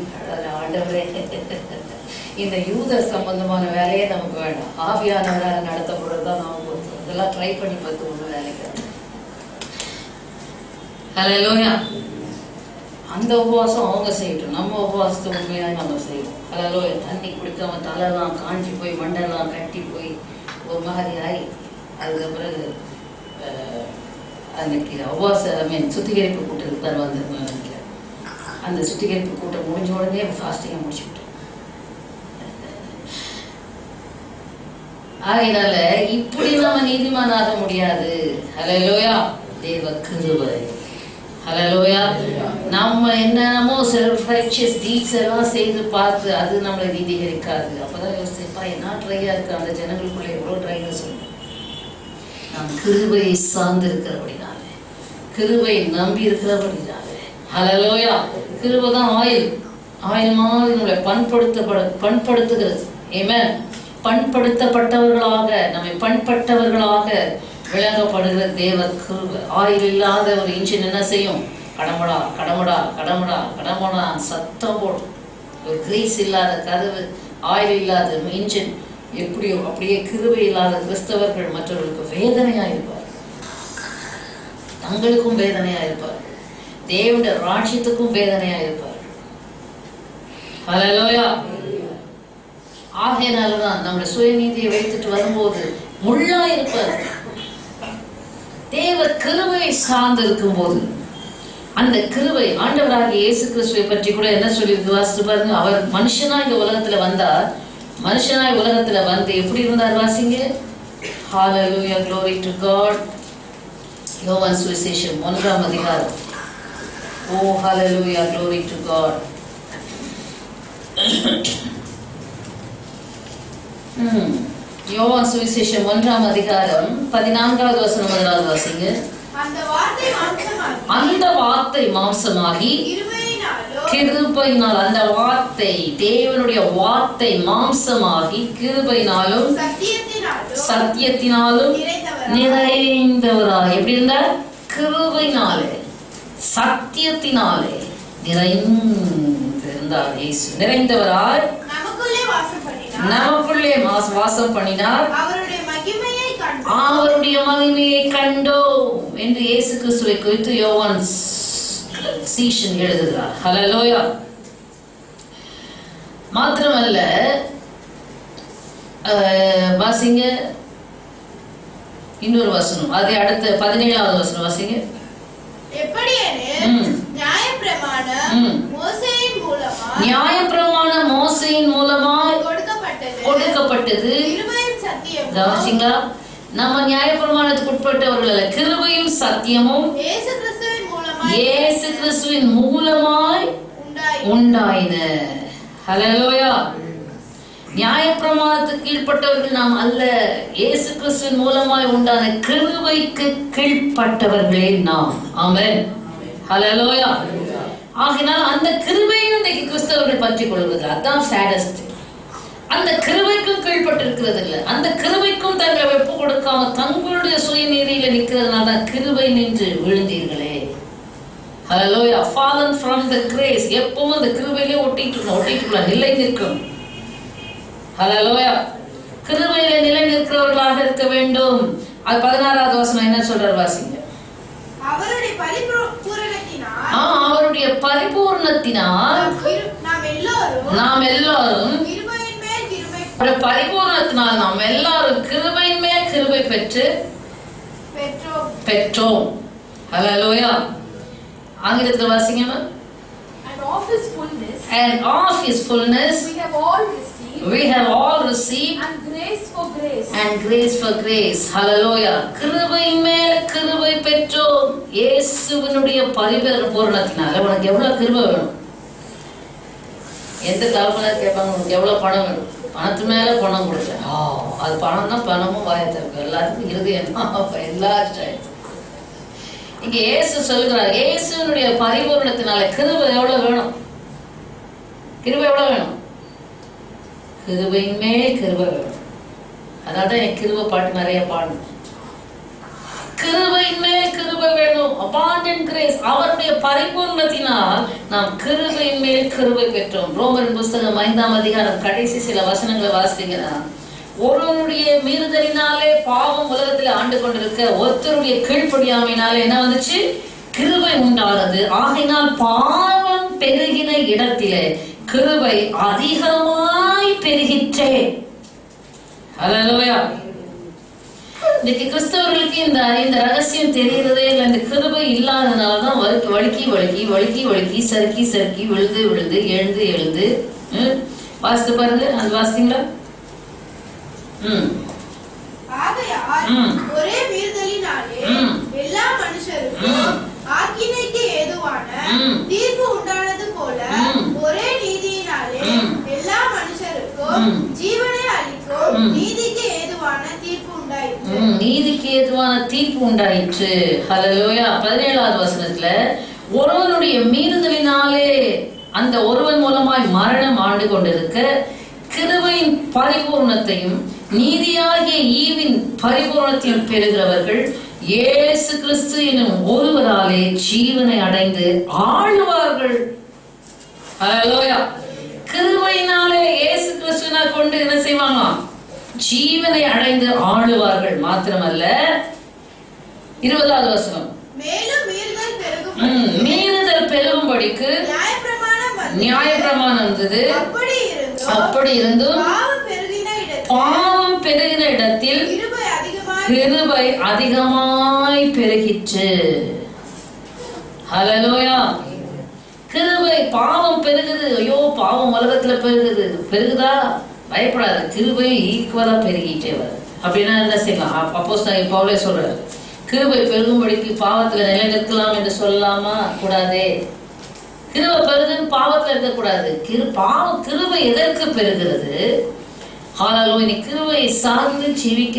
ஆண்டவரே. இந்த யூதர் சம்பந்தமான வேலையே நமக்கு வேண்டாம். ஆவியான வேலை நடத்தப்படுறது தான் நமக்கு பொறுத்து. இதெல்லாம் ட்ரை பண்ணி பார்த்து ஒன்று நினைக்கிறேன். ஹல்லேலூயா. அந்த உபவாசம் அவங்க செய்யட்டும், நம்ம உபவாசத்தை உண்மையாக நம்ம செய்வோம். ஹல்லேலூயா. தண்ணி குடிக்காம தலைலாம் காஞ்சி போய் மண்டெல்லாம் கட்டி போய் ஒரு மாதிரி ஆகி அதுக்கு பிறகு அன்னைக்கு உபவாசம் சுத்திகரிப்பு கூட்டத்துக்கு தான் வந்து நினைக்கிறேன். அந்த சுத்திகரிப்பு கூட்டம் முடிஞ்ச உடனே ஃபாஸ்டிங்கை முடிச்சு விட்டோம். ஆகையினால இப்படி நம்ம நீதிமானாக முடியாது. ஹல்லேலூயா. தேவ கிருபை. ஹல்லேலூயா. நம்ம என்னமோ செல்ஃப் ரைச்சியஸ் டீட்ஸ் எல்லாம் செய்து பார்த்து அது நம்மளை நீதிகரிக்காது. அப்பதான் யோசிப்பா என்ன ட்ரையா இருக்கு, அந்த ஜனங்களுக்குள்ள எவ்வளோ ட்ரைன்னு சொல்லு. நாம் கிருபையை சார்ந்து இருக்கிறபடினாலே, கிருபை நம்பி இருக்கிறபடினாலே. ஹல்லேலூயா. கிருபை தான் ஆயில் மாதிரி நம்மளை பண்படுத்துகிறது. ஆமென். பண்படுத்தப்பட்டவர்களாக, நம்மை பண்பட்டவர்களாக விளங்கப்படுகிற தேவ கிருபை. ஆயில் இல்லாத ஒரு இன்ஜின் என்ன செய்யும்? கடமடா கடமடா கடமடா கடமடா சத்தம் போடும். ஒரு கிரீஸ் இல்லாத கதவு, ஆயில் இல்லாத இன்ஜின் எப்படியோ அப்படியே கிருபை இல்லாத கிறிஸ்தவர்கள் மற்றவர்களுக்கு வேதனையாயிருப்பார், தங்களுக்கும் வேதனையாயிருப்பார், தேவனுடைய ராஜ்யத்துக்கும் வேதனையாயிருப்பார். ஹல்லேலூயா. ஆகையினாலதான் நம்முடைய சுயநீதியை வைத்துட்டு வரும்போது முள்ளா இருப்பார். தேவ கிருபை சார்ந்து இருக்கும் போது அந்த கிருபை, ஆண்டவராகிய இயேசு கிறிஸ்துவை பற்றி கூட என்ன சொல்லி வாசித்து பாருங்க. அவர் மனுஷனா இந்த உலகத்துல வந்தார். மனுஷனாய் உலகத்துல வந்து எப்படி இருந்தார் வாசிங்க. ஹல்லேலூயா. glory to God. யோவான் சுவிசேஷம் 1ஆம் அதிகாரம். ஓ ஹல்லேலூயா. glory to God. யோவான் சுவிசேஷம் 1ஆம் அதிகாரம் 14வது வசனம் முதலாவது வாசிங்க. அந்த வார்த்தை மாம்சமாகி கிருபையினால், அந்த வார்த்தை தேவனுடைய வார்த்தை மாம்சமாகி கிருபையினாலும் சத்தியத்தினாலும் நிறைந்தவராய். எப்படி இருந்தார்? கிருபையினாலே சத்தியத்தினாலே நிறைந்திருந்தார் இயேசு. நிறைந்தவராய் நமக்குள்ளே வாசம் பண்ணினார். அவருடைய மகிமையை கண்டோம் என்று இயேசு கிறிஸ்துவை குறித்து யோவான் சீஷன் எழுதுகிறார். ஹல்லேலூயா. மாத்திரமல்ல, வாசிங்க இன்னொரு வசனம், அதை அடுத்த 17வது வசனம் வாசிங்க. எப்படியெனில் நியாயப்பிரமாணம் மோசேயின் மூலமாய் நியாயப்பிரமாணம் மோசேயின் மூலமாய் கொடுக்கப்பட்டது. கிருபையும் சத்தியமும். கவனிச்சீங்களா? நம்ம நியாயப்பிரமாணத்துக்கு உட்பட்டவர்கள் அல்ல, கிருபையும் சத்தியமும் இயேசு கிறிஸ்துவின் மூலமாய் உண்டாயின. ஹல்லேலூயா. நியாயப்பிரமாணத்துக்கு கீழ்ப்பட்டவர்கள் நாம் அல்ல, இயேசு கிறிஸ்துவின் மூலமாய் உண்டான கிருபைக்கு கீழ்ப்பட்டவர்களே நாம். ஆமென். ஹல்லேலூயா. ஆகினால் அந்த கிருபையும் இன்னைக்கு கிறிஸ்தவர்கள் பற்றி கொள்வது அதான் சேடஸ்ட். அந்த கிருபைக்கும் கீழ்பட்டிருக்கிறது இல்லை, அந்த கிருபைக்கும் தங்களை வெப்பு கொடுக்காம தங்களுடைய சுயநீதியில நிற்கிறதுனால தான் கிருபை நின்று விழுந்தீர்களே. ஹல்லேலூயா. fallen from the grace. எப்பவும் அந்த கிருபையிலே ஒட்டிட்டு நிலை நிற்கும். ஹல்லேலூயா. கிருபையிலே நிலை நிற்கிறவர்களாக இருக்க வேண்டும். அது 16வது வசனம் என்ன சொல்றார் வாசிங்க. அவருடைய பரிபூர்ணத்தினால் நாம் எல்லாரும் பரிபூர்ணத்தினால் நாம் எல்லாரும் கிருபையின் மேல் கிருபை பெற்றோம். ஹல்லேலூயா. ஆங்கிலத்தில் வாசிங்க. And of his fullness we have all received and grace for grace. Hallelujah. கிருபையின் மேல் கிருபை பெற்றோம். இயேசுவினுடைய பரிபூரணத்தினால உனக்கு எவ்வளவு கிருபை வேணும்? எந்த காலத்துல கேட்பாங்க, உனக்கு எவ்வளவு பணம் வேணும்? பணத்து மேல பணம் கொடுத்தேன். அது பணம் தான், பணமும் வாயத்திற்கு எல்லாத்துக்கும் இருதயம் எல்லா இங்க இயேசு சொல்கிறார், இயேசுனுடைய பரிபூரணத்தினால கிருபை எவ்வளவு வேணும்? கிருபை எவ்வளவு வேணும்? கிருபையின் மேல் கிருபை வேணும். அதான் என் கிருபை பாட்டு நிறைய பாடணும். கிருபையின் மேல் கிருபை வேணும். abundant grace. அவருடைய பரிபூர்ணத்தினால் நாம் கிருபையின் மேல் கிருபை பெற்றோம். ரோமரின் புஸ்தகம் 5ஆம் அதிகாரம் கடைசி சில வசனங்களை வாசித்தீங்கன்னா, ஒருவனுடைய மீறுதலினாலே பாவம் உலகத்தில் ஆண்டு கொண்டிருக்க ஒருத்தருடைய கீழ்ப்படியாமையினாலே என்ன வந்துச்சு? கிருபை உண்டானது. ஆகையினால் பாவம் பெருகின இடத்திலே கிருபை அதிகமாய் பெருகிற்றே. ஹல்லேலூயா. இன்னைக்கு கிறிஸ்தவர்களுக்கு இந்த ரகசியம் தெரிகிறதே இல்லை. இந்த கிருபை இல்லாதனாலதான் வழுக்கி சறுக்கி விழுந்து எழுந்து வாசித்து பாருங்க. அது வாசித்தீங்களா? ஒரே மீறுதலினாலே எல்லா மனுஷருக்கும் ஆக்கினைக்கு ஏதுவான தீர்ப்பு உண்டானது போல ஒரே நீதியினாலே எல்லா மனுஷருக்கும் ஜீவனை அளிக்கும் நீதிக்கு ஏதுவான தீர்ப்பு உண்டாயிற்று. நீதிக்கு ஏதுவான தீர்ப்பு உண்டாயிற்று. ஹல்லேலூயா. 17வது வசனத்துல ஒருவனுடைய மீறுதலினாலே அந்த ஒருவன் மூலமாய் மரணம் ஆண்டு கொண்டிருக்க கிருபையின் பரிபூர்ணத்தையும் நீதியாகிய ஈவின் பரிபூர்ணத்தையும் பெறுகிறவர்கள் இயேசு கிறிஸ்து எனும் ஒருவராலே ஜீவனை அடைந்து ஆளுவார்கள். ஹல்லேலூயா. கிருபையினாலே இயேசு கிறிஸ்துவினை கொண்டு என்ன செய்வாங்க? ஜீவனை அடைந்து ஆளுவார்கள். மாத்திரமல்ல, 20வது வசனம், மீறுதல் பெருகும்படிக்கு நியாயப்பிரமாணம் வந்தது. அப்படி இருந்தும் பாவம் பெருகின இடத்தில் கிருபை அதிகமாய் பெருகிற்று. ஹல்லேலூயா. கிருபை, பாவம் பெருகுது. ஐயோ, பாவம் உலகத்துல பெருகுதா? பயப்படாது. கிருபை ஈக்குவலா பெருகிட்டே வருது. அப்படின்னா என்ன செய்யலாம்? அப்போஸ்தலன் பவுலே சொல்றாரு, கிருபை பெருகும்படிக்கு பாவத்துல நிலை நிற்கலாம் என்று சொல்லலாமா? கூடாதே. கிருபை பெருகுன்னு பாவத்துல இருக்கக்கூடாது. கிருபை எதற்கு பெருகிறது? ஹல்லேலூயா. கிருபையை சார்ந்து ஜீவிக்க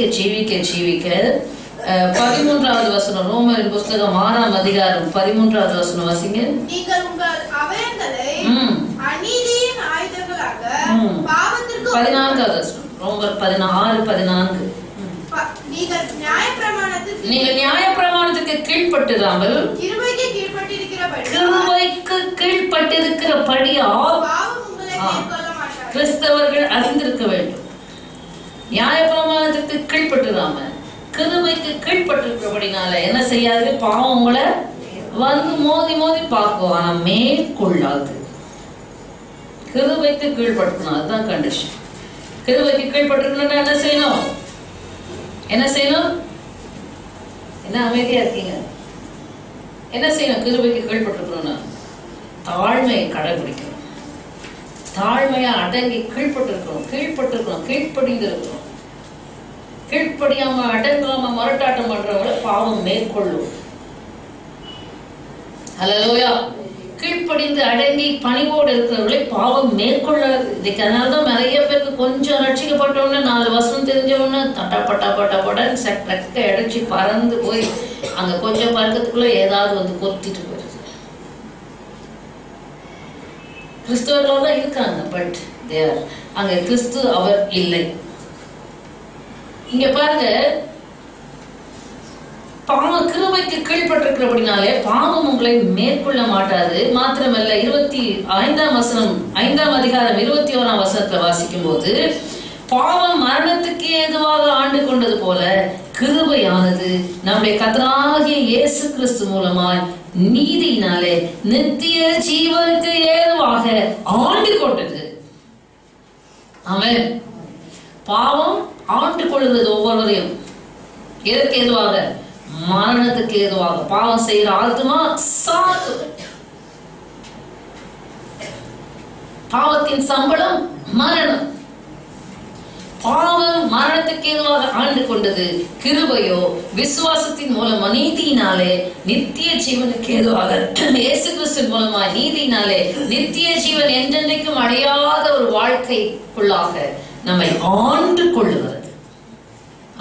13வது வசனம், ரோமரின் புஸ்தகம் 6ஆம் அதிகாரம் 13வது வசனம் வாசிங்க. நீங்கள் உங்கள் அவயங்களை அநீதியின் ஆயுதங்களாக பாவத்திற்கு 14வது வசனம், ரோமர் 16:14. நீங்கள் நியாயப்பிரமாணத்துக்கு கீழ்ப்பட்டிராமல் கிருபைக்கு கீழ்ப்பட்டிருக்கிறபடியால் கிறிஸ்தவர்கள் அறிந்திருக்க வேண்டும். நியாயப்பிரமாணத்துக்கு கீழ்ப்பட்டிராம கிருபைக்கு கீழ்ப்பட்டிருக்கிறபடினால என்ன செய்யாது? பாவம் உங்களை வந்து மோதி பார்க்கும், ஆனா மேற்கொள்ளாது. கிருபைக்கு கீழ்படுத்தணும், அதுதான் கண்டிஷன். கிருபைக்கு கீழ்பட்டிருக்கணும்னா என்ன செய்யணும்? என்ன அமைதியா இருக்கீங்க? என்ன செய்யணும்? கிருபைக்கு கீழ்பட்டிருக்கணும்னா தாழ்மையை கடைபிடிக்கணும். தாழ்மையா அடங்கி கீழ்பட்டிருக்கணும், கீழ்ப்படிந்து இருக்கணும். கீழ்ப்படியாம அடங்காம மரட்டாட்டம் பண்றவங்களை பாவம் மேற்கொள்ளும். ஹல்லேலூயா. கீழ்ப்படிந்து அடங்கி பணிவோடு இருக்கிறவர்களை பாவம் மேற்கொள்ளாது. இதுக்கு அதனாலதான் நிறைய பேருக்கு கொஞ்சம் ரட்சிக்கப்பட்டவொடனே 4 வசனம் தெரிஞ்சவொடனே பட்டான்னு ரெக்க அடைச்சி பறந்து போய் அங்க கொஞ்சம் பறக்கத்துக்குள்ள ஏதாவது வந்து கொத்திட்டு போயிடுது. கிறிஸ்தவர்களாக தான் இருக்காங்க, பட் தேர் அங்க கிறிஸ்து அவர் இல்லை. இங்க பாருங்க, கிருபைக்கு கீழ்பட்டிருக்கிறபடினாலே பாவம் உங்களை மேற்கொள்ள மாட்டாது. மாத்திரமல்ல 25ஆம் வசனம் 5ஆம் அதிகாரம் 21ஆம் வசனத்தை வாசிக்கும் போது, பாவம் மரணத்துக்கு ஏதுவாக ஆண்டு கொண்டது போல கிருபையானது நம்முடைய கர்த்தராகிய இயேசு கிறிஸ்து மூலமாய் நீதியினாலே நித்திய ஜீவனுக்கு ஏதுவாக ஆண்டு கொண்டது. ஆமென். பாவம் ஆண்டு கொள்கிறது ஒவ்வொருவரையும். எதற்கு ஏதுவாக? மரணத்துக்கு ஏதுவாக. பாவம் செய்யற ஆத்மா சாத்து. பாவத்தின் சம்பளம் மரணம். பாவம் மரணத்துக்கு ஏதுவாக ஆண்டு கொண்டது. கிருபையோ விசுவாசத்தின் மூலம் நீதியினாலே நித்திய ஜீவனுக்கு ஏதுவாக இயேசு கிறிஸ்துவின் மூலமாய் நீதியினாலே நித்திய ஜீவன் என்றென்றைக்கும் அடையாத ஒரு வாழ்க்கைக்குள்ளாக நம்மை ஆண்டு கொள்ளுகிறது.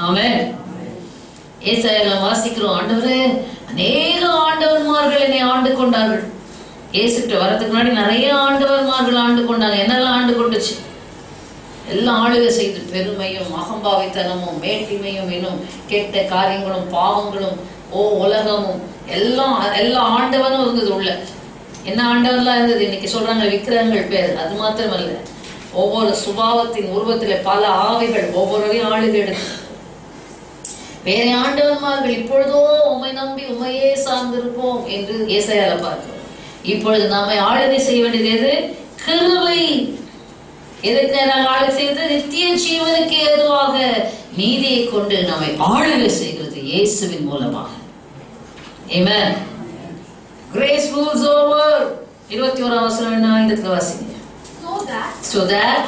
ஆமென். ஏசாயால வாசிக்கிறோம், ஆண்டவரே அநேக ஆண்டவன்மார்கள் என்னை ஆண்டு கொண்டார்கள். ஏசுகிட்ட வரதுக்கு முன்னாடி நிறைய ஆண்டவன்மார்கள் ஆண்டு கொண்டாங்க. என்னெல்லாம் ஆண்டு கொண்டுச்சு? எல்லாம் ஆளுகை செய்து பெருமையும் அகம்பாவித்தனமும் மேட்டிமையும் இன்னும் கெட்ட காரியங்களும் பாவங்களும் உலகமும் எல்லா ஆண்டவனும் இருந்தது உள்ள. என்ன ஆண்டவன்லாம் இருந்தது? இன்னைக்கு சொல்றாங்க விக்கிரகங்கள் பேர். அது மாத்திரமல்ல, ஒவ்வொரு சுபாவத்தின் உருவத்திலே பல ஆவிகள் ஒவ்வொருவரையும் ஆளுகை எடுத்து வேற ஆண்டவன்மார்கள் இப்பொழுதோ உம்மை நம்பி உம்மையே சார்ந்திருப்போம் என்று ஏசாயால பார்க்கிறோம். இப்பொழுது நாம ஆளுகை செய்ய வேண்டியது எது? கிருபை. எதுக்கு நாங்கள் ஆளுகை செய்வது? நித்திய ஜீவனுக்கு ஏதுவாக நீதியை கொண்டு நம்மை ஆளுகை செய்கிறது இயேசுவின் மூலமாக. ஆமென். Grace rules over. 21ஆம் வசனம் என்ன? இந்த வாசிங்க. So that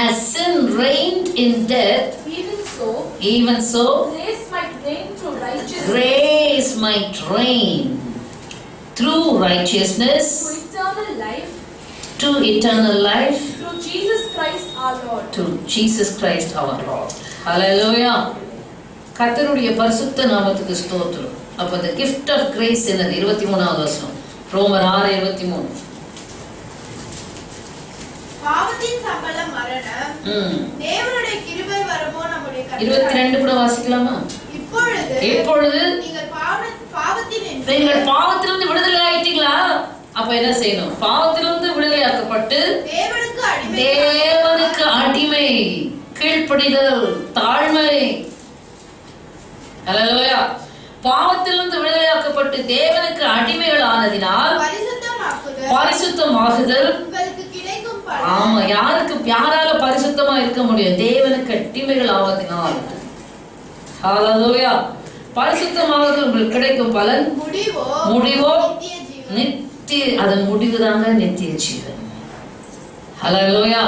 as sin reigned in death, even so grace might reign through righteousness. Grace might reign through righteousness to eternal life through Jesus Christ our Lord. To Jesus Christ our Lord. Hallelujah. கர்த்தருடைய பரிசுத்த நாமத்துக்கு ஸ்தோத்திரம். அப்ப the gift of grace என்னது? 23ஆவது வசனம், ரோமர் 6:23. பாவத்தின் சம்பளம் மரணம், தேவனுடைய கிருபை வரமோ நம்முடைய கர்த்தர். 22 கூட வாசிக்கலாமா? இப்பொழுது நீங்கள் பாவத்திலிருந்து விடுதலை ஆயிட்டீங்களா? அப்ப என்ன செய்யணும்? பாவத்திலிருந்து விடுதலையாக்கப்பட்டு தேவனுக்கு அடிமை, கீழ்ப்படிதல், தாழ்மை. ஹல்லேலூயா. பாவத்திலிருந்து விடுதலையாக்கப்பட்டு தேவனுக்கு அடிமைகள் ஆனதினால் பரிசுத்தமாகுதல். ஆமா, யாரால பரிசுத்தமா இருக்க முடியும்? தேவனுக்கு அடிமைகள் ஆவதினால். ஹல்லேலூயா. பரிசுத்தமாகுதல் உங்களுக்கு கிடைக்கும் பலன் முடிவோ நித்திய, அதன் முடிவுதாங்க நித்திய ஜீவன். ஹல்லேலூயா.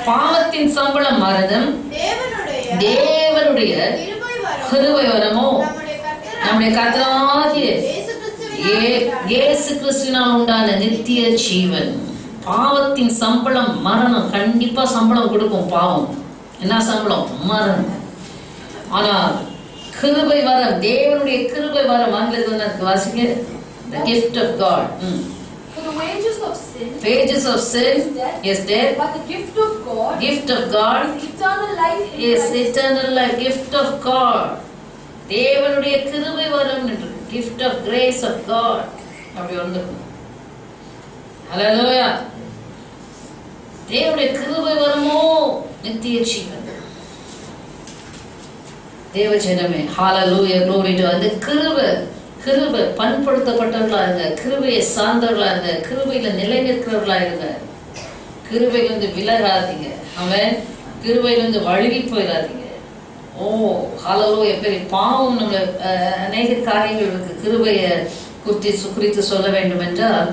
பாவத்தின் சம்பளம் மரணம், தேவனுடைய கிருபை வரமோ நம்முடைய கர்த்தராகிய இயேசு கிறிஸ்துவினால் உண்டான நித்திய ஜீவன். பாவத்தின் சம்பளம் மரணம். கண்டிப்பா சம்பளம் கொடுக்கும் பாவம். என்ன சம்பளம்? மரணம். ஆனா கிருபை வரம், தேவனுடைய கிருபை வரம், ஆங்கிலத்தில் வாசிக்க, the gift of God. For the wages of sin is death, but the gift of God is eternal life. Yes, eternal life. Gift of God. தேவனுடைய கிருபை வரம் என்று, gift of grace of God. அப்படி வந்து ஹல்லேலூயா. தேவனுடைய கிருபை வரமோ நித்திய ஜீவன். தேவ ஜனமே, ஹல்லேலூயா, glory to God. கிருபை பண்படுத்தப்பட்டவர்களா இருங்க, கிருபையை சார்ந்தவர்களா இருங்க, கிருபையில நிலை நிற்கிறவர்களா இருங்க. கிருபையிலிருந்து விலகாதீங்க. ஆமென். கிருபையிலிருந்து வழுகி போயிடாதீங்க. ஹalleluya. பெரிய பாவம் நம்மள அநேக காரியங்களுக்கு கிருபையை குறித்து சொல்ல வேண்டும் என்றால்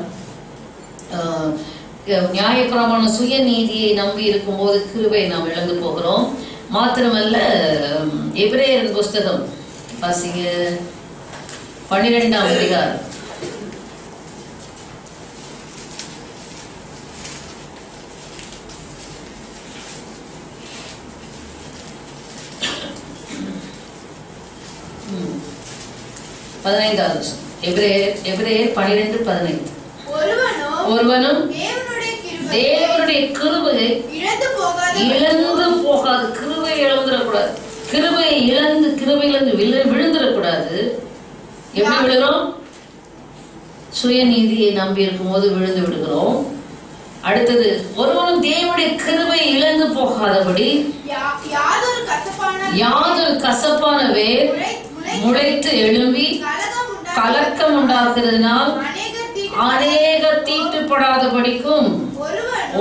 நியாயப்பிரமாண சுயநீதியை நம்பி இருக்கும்போது கிருபையை நாம் இழந்து போகிறோம். மாத்திரமல்ல எபிரேயரின் புஸ்தகம் வாசிங்க 12ஆம் அதிகாரம். எபிரேயர் 12:15. ஒருவனும் தேவனுடைய கிருபையை இழந்து போகாது. கிருபையை இழந்துடக்கூடாது. கிருபையிலிருந்து விழுந்துடக்கூடாது. எப்படி விழுகிறோம்? சுயநீதியை நம்பி இருக்கும் போது விழுந்து விடுகிறோம். அடுத்தது, ஒருவனும் தேவனுடைய கிருபையை இழந்து போகாதபடி யாதொரு கசப்பான வேர் முளைத்து எழும்பி கலக்கம் உண்டாக்குறதுனால் அநேக தீட்டுப்படாதபடிக்கும்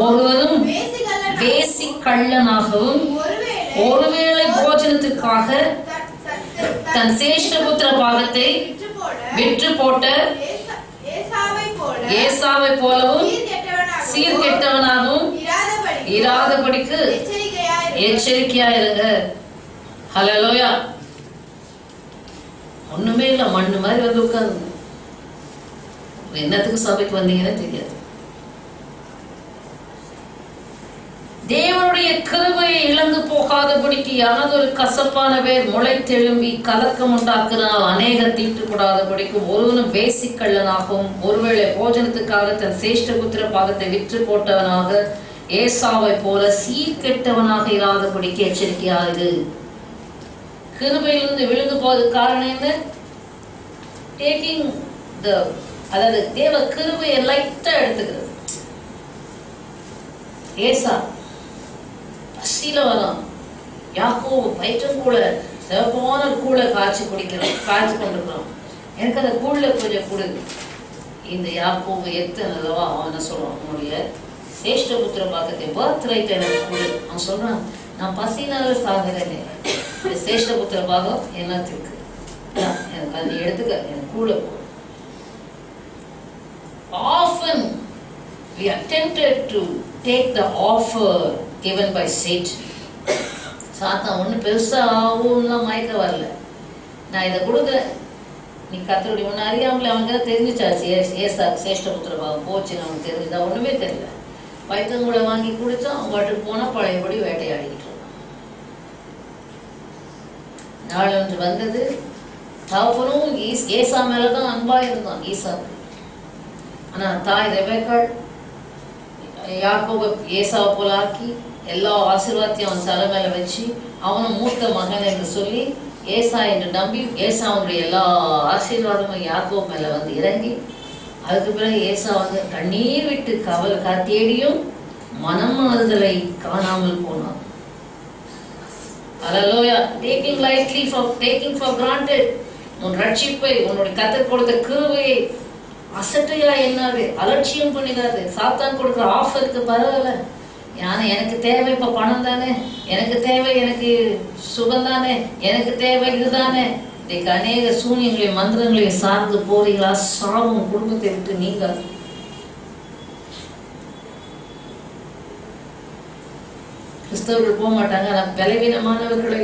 ஒருவனும் வேசி கள்ளனாகவும் ஒருவேளை போஜனத்துக்காக தன் சேஷ்டபுத்திர பாகத்தை விற்று போட்ட ஏசாவை போலவும் சீர்கெட்டவனாகவும் இராதபடிக்கு எச்சரிக்கையாயிருங்க. ஹல்லேலூயா. ஒண்ணுமே இல்லை, மண்ணு மாதிரி வந்து உட்கார்ந்து என்னத்துக்கு சபைக்கு வந்தீங்கன்னு தெரியாது. தேவனுடைய கிருபையை இழந்து போகாதபடிக்கு யாதொரு கசப்பான வேர் முளைத்தெழும்பி கலக்கம் உண்டாக்குனால் அநேக தீட்டுப்படாதபடிக்கும் ஒருவனும் வேசிக்கள்ளனாகவும் ஒருவேளை போஜனத்துக்காக தன் சேஷ்டபுத்திர பாகத்தை விற்று போட்டவனாக ஏசாவை போல சீர்கெட்டவனாக இராதபடிக்கு எச்சரிக்கையாகுது. கிருபையிலிருந்து விழுந்து போவதுக்கு காரணம் என்ன? டேக்கிங் த, அதாவது தேவ கிருபையை லைட்டா எடுத்துக்கிறது. ஏசா பசியில வரும், யாக்கோபு பயிற்றும் கூட சிவப்பான கூழ காய்ச்சி கொண்டிருக்கிறோம். எனக்கு அந்த கூழ்ல கொஞ்சம் கொடுது. இந்த யாக்கோபு எத்தனவா அவன் சொல்றான், அவனுடைய சேஷ்டபுத்திர பாகத்தை பர்த் ரைட் எனக்கு கொடு. அவன் சொல்றான், நான் பசினால சாகிறேன், சேஷ்டபுத்திர பாகம் என்னத்துக்கு, எனக்கு அது எடுத்துக்க, எனக்கு கூட போ. Often we are tempted to take the offer given by Satan. சாத்தான் ஒண்ணு பெருசாவும் மயக்க வரல, நான் இதை கொடுக்குறேன், நீ கத்தருடைய ஒண்ணு அறியாமலே அவங்க தெரிஞ்சுச்சாச்சு. ஏசா சேஷ்டபுத்திர பாகம் போச்சுன்னு அவனுக்கு தெரிஞ்சுதா? ஒண்ணுமே தெரியல. பைத்தங்கூட வாங்கி குடிச்சா அவங்க பாட்டுக்கு போனா பழையபடி வேட்டையாடிக்கிட்டு. நாள் ஒன்று வந்தது, தகப்பனும் ஏசா மேலதான் அன்பா இருந்தான் ஈசா. ஆனா தாய் ரெபெக்காள் யாக்கோபை ஏசாவை போல ஆக்கி எல்லா ஆசீர்வாதத்தையும் அவன் தலை மேல வச்சு அவனும் மூத்த மகன் என்று சொல்லி ஏசா என்று நம்பி ஏசாவுடைய எல்லா ஆசீர்வாதமும் யாக்கோபு மேல வந்து இறங்கி, அதுக்கு பிறகு ஏசா வந்து கண்ணீர் விட்டு தேடியும் மனமாறுதலை காணாமல் போனான். Hallelujah. Taking for granted உன் ரட்சிப்பை, உன்னுடைய கர்த்தர் கொடுத்த கிருபையை அசட்டையா என்னாது, அலட்சியம் பண்ணிடாது. சாத்தான் கொடுக்குற ஆஃபருக்கு பரவாயில்ல, எனக்கு தேவை இப்ப பணம் தானே, எனக்கு தேவை எனக்கு சுகம் தானே, எனக்கு தேவை இதுதானே. இன்னைக்கு அநேக சூனியங்களையும் மந்திரங்களையும் சார்ந்து போறீங்களா? சாவும் குடும்பத்தை விட்டு நீங்க. கிறிஸ்தவர்கள் போக மாட்டாங்க, ஆனா பலவீனமானவர்களை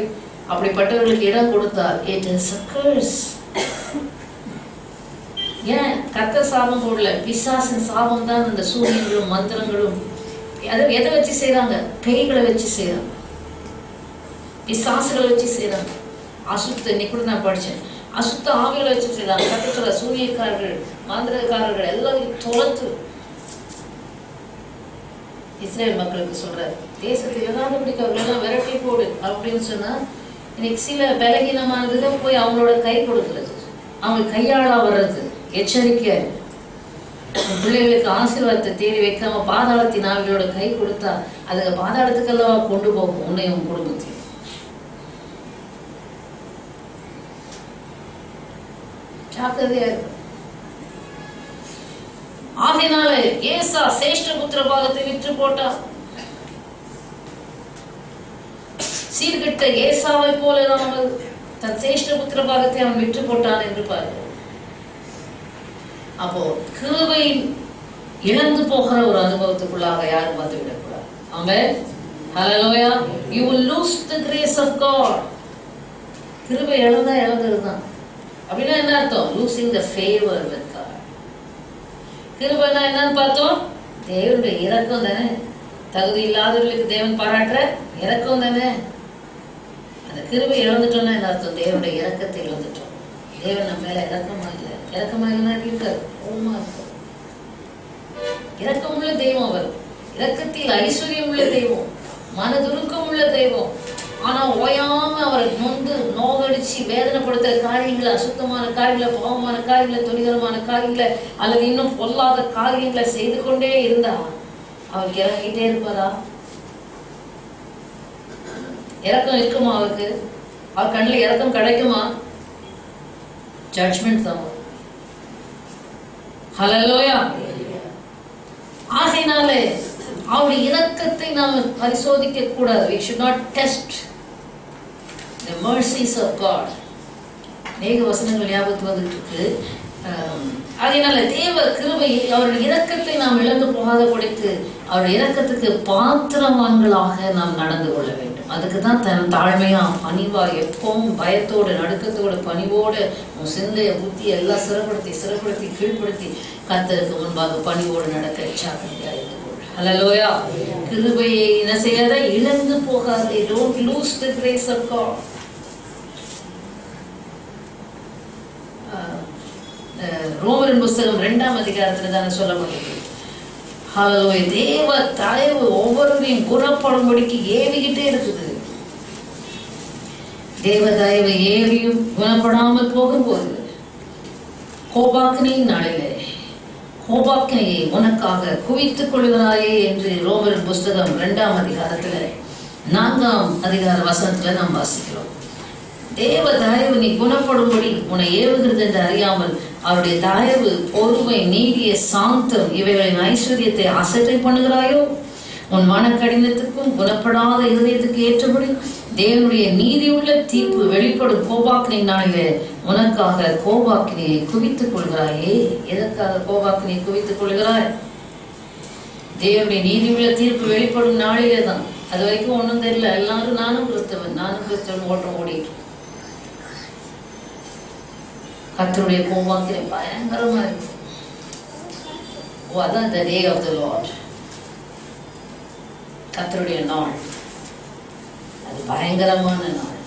அப்படிப்பட்டவர்களுக்கு இடம் கொடுத்தால் it is a curse. ஏன் கர்த்தர் சாபம் போடல, பிசாசின் சாபம் தான் இந்த சூனியங்களும் மந்திரங்களும். எதை வச்சு செய்யறாங்க? பேய்களை வச்சு செய்யறாங்க, பிசாசுகளை வச்சு செய்யறாங்க. அசுத்த, இன்னைக்கு கூட நான் படிச்சேன், அசுத்த ஆவிகளை வச்சு செய்யறாங்க. கர்த்தர் சொல்ற சூனியக்காரர்கள் மந்திரக்காரர்கள் எல்லாரையும் துரத்து. இஸ்ரேல் மக்களுக்கு சொல்ற, தேசத்தில் எதாதபடிக்கு அவர்களெல்லாம் விரட்டி போடு அப்படின்னு சொன்னா, இன்னைக்கு சில பலகீனமானதுதான் போய் அவங்களோட கை கொடுக்கிறது, அவங்க கையாளா வர்றது. எச்சரிக்கையா பிள்ளைகளுக்கு ஆசீர்வாதத்தை தேடி வைக்காம பாதாளத்தின் ஆவிகளோட கை கொடுத்தா அதுக்கு பாதாளத்துக்கெல்லாம் கொண்டு போகும் உன்னையும் குடும்பத்தையும். ஜாக்கிரதையா இருக்கும். ஆகையினால ஏசா சேஷ்டபுத்திர பாகத்தை விற்று போட்டா. சீர்கெட்ட ஏசாவை போல இல்லாமல் தன் சேஷ்ட புத்திர பாகத்தை அவன் விற்று போட்டான் என்று பாருங்கள். அப்போ கிருபை இழந்து போகிற ஒரு அனுபவத்துக்குள்ளாக யாரும் வந்து விடக்கூடாது. ஆமென். ஹல்லேலூயா. You will lose the grace of God. கிருபை இழந்ததுதான். அப்படின்னா என்ன அர்த்தம்? losing the favor with God. கிருபைனா என்னன்னு பார்த்தோம்? தேவனுடைய இரக்கம் தானே. தகுதி இல்லாதவர்களுக்கு தேவன் பாராட்டுற இரக்கம் தானே. அந்த கிருபை இழந்துட்டோம்னா என்ன அர்த்தம்? தேவனுடைய இரக்கத்தை இழந்துட்டோம். தேவன் நம்ம மேல இரக்கமா இல்லை. இரக்கமா இல்லைன்னா இருக்காரு, கோபமா இருக்கும். இரக்கம் உள்ள தெய்வம் அவர். இரக்கத்தில் ஐஸ்வர்யம் உள்ள தெய்வம், மனதுருக்கம் உள்ள தெய்வம். ஆனா ஓயாம அவரை நொந்து நோகடிச்சு வேதனைப்படுத்துற காரியங்களை, அசுத்தமான காரியங்களை, பாவமான காரியங்களை, துணிகரமான காரியங்களை அல்லது இன்னும் பொல்லாத காரியங்களை செய்து கொண்டே இருந்தா அவருக்கு இறங்கிட்டே இருப்பாரா? இறக்கம் இருக்குமா அவருக்கு? அவர் கண்ணில் இறக்கம் கிடைக்குமா? ஜட்ஜ்மெண்ட் தான். ஹல்லேலூயா. ஆகையினாலே அவருடைய இரக்கத்தை நாம் பரிசோதிக்க கூடாது. We should not test the mercies of God. அநேக வசனங்கள் ஞாபகத்துக்கு வந்துட்டு இருக்கு. அதனால தேவ கிருபையை, அவருடைய இரக்கத்தை நாம் இழந்து போகாத படித்து அவருடைய இரக்கத்துக்கு பாத்திரவான்களாக நாம் நடந்து கொள்ள வேண்டும். அதுக்கு தான் தன் தாழ்மையா பணிவா எப்பவும் பயத்தோடு நடுக்கத்தோடு பணிவோடு உன் சிந்தைய புத்தி எல்லாம் சிறப்படுத்தி கீழ்ப்படுத்தி கர்த்தருக்கு முன்பாக பணிவோடு நடக்க இச்சாக. ஹல்லேலூயா. கிருபையை என்ன செய்யாத? இழந்து போகாதே. Don't lose the grace of God. ரோமரின் புஸ்தகம் 2ஆம் அதிகாரத்துல தானே சொல்லப்பட்டிருக்கு. ஹல்லேலூயா. தேவ தயவு ஒவ்வொருவரையும் குணப்படும்படிக்கு ஏவிக்கிட்டே இருக்குது. தேவ தயவு ஏவியும் குணப்படாமல் போகும்போது கோபாக்கினின் நாளிலே கோபாக்கினையை உனக்காக குவித்துக் கொள்கிறாயே என்று ரோமரின் புஸ்தகம் 2ஆம் அதிகாரத்துல 4ஆம் அதிகார வசனத்துல நாம் வாசிக்கிறோம். தேவ தயவு நீ குணப்படும்படி உன்னை ஏவுகிறது என்று அறியாமல் அவருடைய தயவு, பொறுமை, நீடிய சாந்தம் இவைகளின் ஐஸ்வர்யத்தை அசட்டை பண்ணுகிறாயோ? உன் மன கடினத்துக்கும் குணப்படாத இருதயத்துக்கு ஏற்றபடி தேவனுடைய நீதி உள்ள தீர்ப்பு வெளிப்படும் கோபாக்கினை நாளிலே உனக்காக கோபாக்கினையை குவித்துக் கொள்கிறாயே. எதற்காக கோபாக்கினையை குவித்துக் கொள்கிறாய்? தேவனுடைய நீதி உள்ள தீர்ப்பு வெளிப்படும் நாளிலே தான். அது வரைக்கும் ஒன்றும் தெரியல. எல்லாரும் நானும் கிறிஸ்தவன் ஓட்டம் ஓடிட்டு. கர்த்தருடைய கோபாக்கினை பயங்கரமா இருக்கு. அதான் the day of the Lord. கர்த்தருடைய நாள் அது பயங்கரமான நாள்.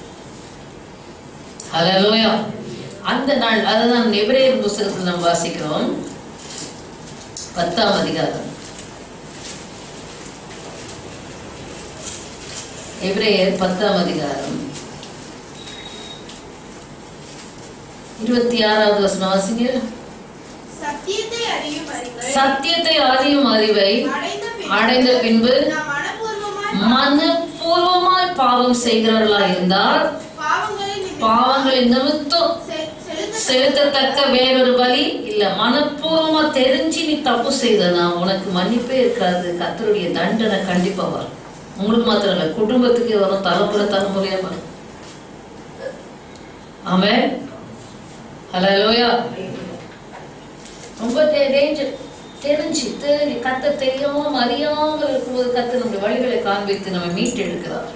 ஹல்லேலூயா. அந்த நாள் அதுதான் எபிரேயர் புத்தகத்தில் நாம் வாசிக்கிறோம். 10ஆம் அதிகாரம். எபிரேயர் 10ஆம் அதிகாரம் 26வது வசனம் வாசிங்க. சத்தியத்தை அறியும் அறிவை அடைந்த பின்பு மனப்பூர்வமாய் பாவம் செய்கிறவர்களாய் இருந்தால் பாவங்களின் நிமித்தம் செலுத்தத்தக்க வேறொரு பலி இல்ல. மனப்பூர்வமா தெரிஞ்சு நீ தப்பு செய்தனா உனக்கு மன்னிப்பே இருக்காது. கர்த்தருடைய தண்டனை கண்டிப்பா வரும். உங்களுக்கு மாத்திரம் இல்ல, குடும்பத்துக்கே வரும், தலைமுறையா வரும். ஆமென். ஹல்லேலூயா. ரொம்ப டேஞ்சர். தெரிஞ்சு கர்த்தர் தெரியாம அறியாமல் இருக்கும்போது கர்த்தர் நம்முடைய வழிகளை காண்பித்து நம்ம மீட்டெடுக்கிறார்.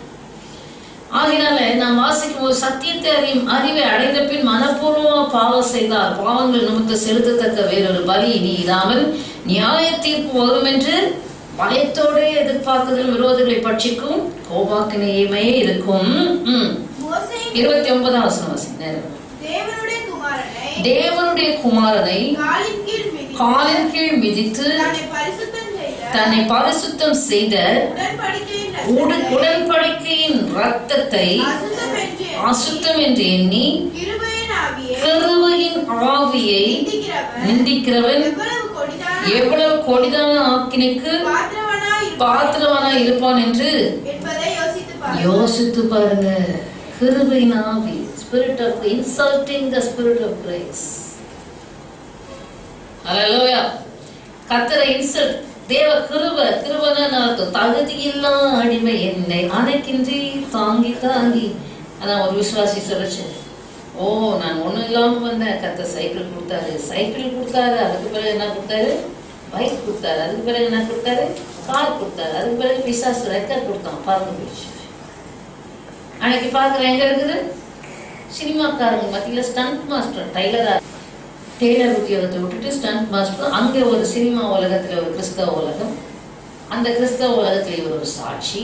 ஆகினால நாம் வாசிக்கும் போது சத்தியத்தை அறியும் அறிவை அடைந்த பின் மனப்பூர்வமா பாவம் செய்தால் பாவங்கள் நிமித்த செலுத்தத்தக்க வேறொரு பலி நீ இராமல் நியாய தீர்ப்பு வரும் என்று பயத்தோடு எதிர்பார்க்குதல் விரோதிகளை பட்சிக்கும் கோபாக்கினையுமே இருக்கும். 29ஆம் வசனம் நேரம். தேவனுடைய குமாரனை காலின் கீழ் மிதித்து தன்னை பரிசுத்தம் செய்த உடன்படிக்கையின் இரத்தத்தை அசுத்தம் என்று எண்ணி கிருபையின் ஆவியை நிந்திக்கிறவன் எவ்வளவு கொடிதான ஆக்கினைக்கு பாத்திரவானாய் இருப்பான் என்று யோசித்து பாருங்க. கிருபையின் ஆவி, spirit of insulting the spirit of grace. ஹல்லேலூயா. கர்த்தரை இன்சல்ட் தேவ கிருபைன்னா தகுதியில்லா அடிமை என்னை அணைக்கின்றி தாங்கி தாங்கி. அதான் ஒரு விசுவாசி சொல்லுச்சு, ஓ நான் ஒண்ணும் இல்லாம வந்தேன், கர்த்தர் சைக்கிள் கொடுத்தாரு, அதுக்கு பிறகு என்ன கொடுத்தாரு, பைக் கொடுத்தாரு, அதுக்கு பிறகு என்ன கொடுத்தாரு, கார் கொடுத்தாரு, அதுக்கு பிறகு பிசாசு ரெக்கர் கொடுத்தான், பறந்து போயிடுச்சு. அன்னைக்கு பார்க்குறேன் எங்க இருக்குது, சினிமாக்காரங்க மத்தியில ஸ்டண்ட் மாஸ்டர் டெய்லர் உத்தியோகத்தை விட்டுட்டு ஸ்டண்ட் மாஸ்டர். அங்கே ஒரு சினிமா உலகத்துல ஒரு கிறிஸ்தவ உலகம், அந்த கிறிஸ்தவ உலகத்துல இவர் ஒரு சாட்சி.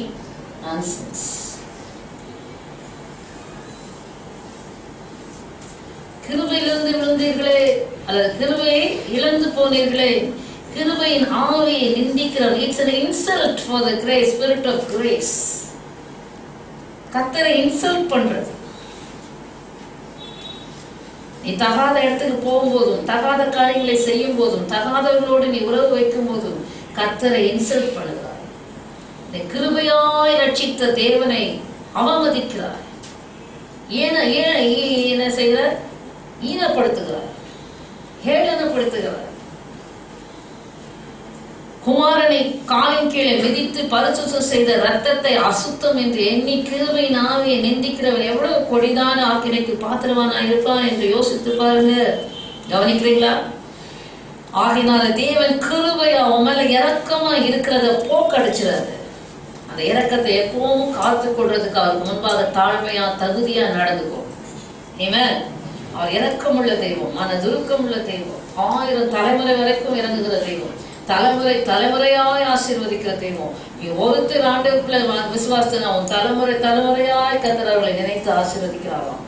நான்சென்ஸ். கிருபையிலிருந்து விழுந்தீர்களே, அல்லது கிருபையை இழந்து போனீர்களே, கிருபையின் ஆவியை நிந்திக்கிறவர். It's an insult for the grace, spirit of grace. கர்த்தரை இன்சல்ட் பண்றது. நீ தகாத இடத்துக்கு போகும்போதும், தகாத காரியங்களை செய்யும் போதும், தகாதவர்களோடு நீ உறவு வைக்கும் போதும் கர்த்தரை இன்சல்ட் பண்ணுகிறாய். நீ கிருபையாய் ரட்சித்த தேவனை அவமதிக்கிறாய். என்ன செய்கிறார், ஈனப்படுத்துகிறார், ஹேளனப்படுத்துகிறார். குமாரனை காலின் கீழே மிதித்து பரிசுத்தம் செய்த ரத்தத்தை அசுத்தம் என்று எண்ணி கிருபையின் ஆவியை நிந்திக்கிறவன் எவ்வளவு கொடிதான ஆக்கினைக்கு பாத்திரவானா இருப்பான் என்று யோசித்து பாருங்க. கவனிக்கிறீங்களா? ஆகினால தேவன் கிருபை அவன் மேல இரக்கமா இருக்கிறத போக்கடிச்சிடாது. அந்த இரக்கத்தை எப்பவும் காத்து கொள்றதுக்கு அவருக்கு முன்பாக தாழ்மையா தகுதியா நடந்துக்கும். ஆமென். அவர் இரக்கமுள்ள தெய்வம், மனதுருக்கமுள்ள தெய்வம், 1000 தலைமுறை வரைக்கும் இறங்குகிற தெய்வம், தலைமுறையாய் ஆசீர்வதிக்கிற தெய்வம். நீ ஒருத்தர் ஆண்டவருக்குள்ள விசுவாசத்தை அவன் தலைமுறையாய் கர்த்தர் அவர்களை நினைத்து ஆசீர்வதிக்கிறாராம்.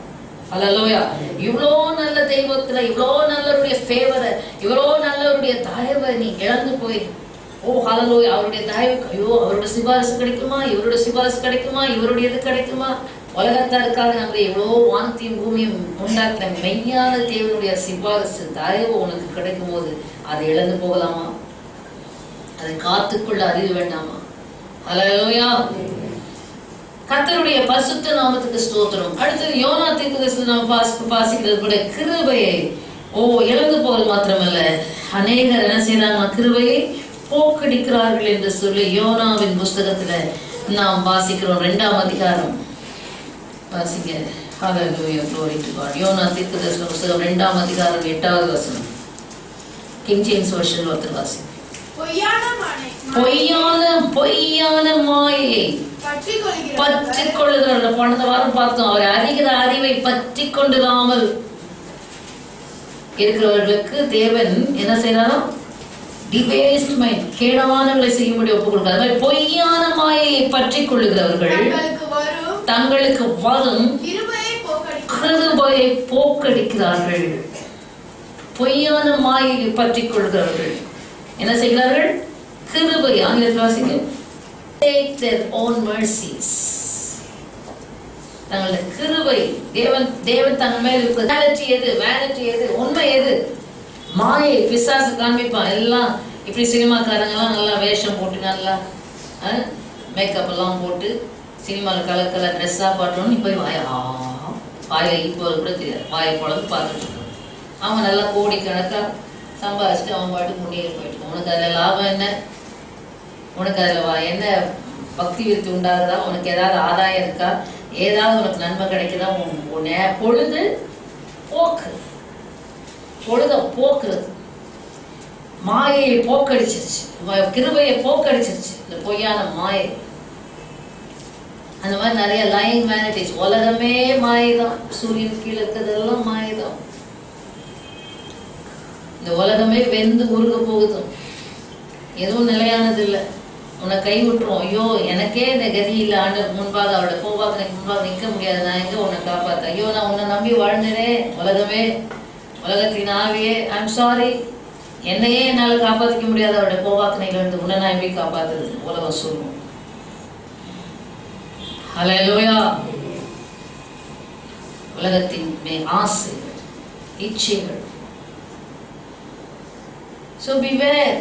அல்லேலூயா. இவ்வளோ நல்ல தெய்வத்துல இவ்வளோ நல்லவருடைய ஃபேவரை, இவ்வளோ நல்லவருடைய தயவை நீ இழந்து போய், ஓ ஹல்லேலூயா, அவருடைய தயவு, ஐயோ அவருடைய சிபாரிசு கிடைக்குமா, இவருடைய சிபாரிசு கிடைக்குமா, இவருடைய இது கிடைக்குமா, உலகத்தாருக்காக நம்ம எவ்வளோ வானத்தையும் பூமியும் உண்டாக்குற மெய்யான தேவனுடைய சிபாரிசு தயவு உனக்கு கிடைக்கும் போது அதை இழந்து போகலாமா? அதை காத்துக்கொள்ள அறிவு வேண்டாமா? ஹல்லேலூயா. கர்த்தருடைய பரிசுத்த நாமத்துக்கு ஸ்தோத்திரம். அடுத்தது யோனா தீர்க்கதரிசனத்தை நாம் வாசிக்கிறது கூட கிருபையை இழந்து போகல் மாத்திரமல்ல, அநேகர் என்ன செய்யறாங்க, கிருபையை போக்கடிக்கிறார்கள் என்று சொல்லி யோனாவின் புஸ்தகத்துல நாம் வாசிக்கிறோம். 2ஆம் அதிகாரம் வாசிங்க. ஹல்லேலூயா, glory to God. யோனா தீர்க்கதரிசன புஸ்தகம் 2ஆம் அதிகாரம் 8வது வசனம். கிங் ஜேம்ஸ் வெர்ஷன் ஒருத்தர் வாசிங்க. பொய்யான மாயை பற்றி கொள்ளுகிறார்கள். போன வாரம் பார்த்தோம், அவர் அறிகிற அறிவை பற்றி கொண்டிராமல் இருக்கிறவர்களுக்கு தேவன் என்ன செய்யறாரோ, டிபேஸ்ட் மைண்ட், கேடானவர்களை செய்யும்படி ஒப்புக் கொடுக்கிறார். பொய்யான மாயை பற்றி கொள்ளுகிறவர்கள் தங்களுக்கு வரும் கிருபையை போக்கடிக்கிறார்கள். பொய்யான மாயை பற்றி கொள்கிறவர்கள் என்ன செய்கிறார்கள்? கிருபை. ஆங்கிலத்தில் வாசிங்க. Take their own mercies. தங்களுடைய கிருபை, தேவன் தங்கள் மேல் இருக்கிற வேனிட்டி எது, உண்மை எது, மாயை பிசாசு காண்பிப்பான். எல்லாம் இப்படி சினிமாக்காரங்கெல்லாம் நல்லா வேஷம் போட்டு நல்லா மேக்கப் எல்லாம் போட்டு சினிமாவில் கலர் கலர் ட்ரெஸ்ஸாக பாட்டோன்னு நீ போய் வாயில இப்போ கூட தெரியாது, வாயை பொழுது பார்த்துட்டு இருக்கான். அவன் நல்லா கோடிக்கணக்காக சம்பாதிச்சுட்டு அவன் பாட்டுக்கு முன்னேறி போயிட்டு, உனக்கு அதில் லாபம் என்ன, உனக்கு அதில் என்ன பக்தி விருத்தி உண்டாகுதா, உனக்கு ஏதாவது ஆதாயம் இருக்கா, ஏதாவது உனக்கு நன்மை கிடைக்குதா? பொழுது போக்குறது மாயையை போக்கடிச்சிருச்சு, கிருபையை போக்கடிச்சிருச்சு இந்த பொய்யான மாயை. அந்த மாதிரி நிறைய லைங் வேனிட்டிஸ். உலகமே மாயைதான், சூரியன் கீழே இருக்கிறதெல்லாம் மாயைதான். இந்த உலகமே வெந்து உருக போகுது, எதுவும் நிலையானது இல்லை. உன்னை கை விட்டுரும். ஐயோ எனக்கே இந்த கதி இல்லை, ஆண்டு முன்பாக அவரோட கோபாக எனக்கு முன்பாக நிற்க முடியாது, நான் எங்க உன்னை காப்பாத்த, ஐயோ நான் உன்னை நம்பி வாழ்ந்தேனே, உலகமே, உலகத்தின் ஆவியே, ஐம் சாரி, என்னையே என்னால் காப்பாற்றிக்க முடியாது, அவருடைய கோபாக்கனையிலிருந்து உன்னை நான் எப்படி காப்பாத்துறது உலகம் சொல்லும். ஹல்லேலூயா. உலகத்தின் ஆசைகள், இச்சைகள். So beware.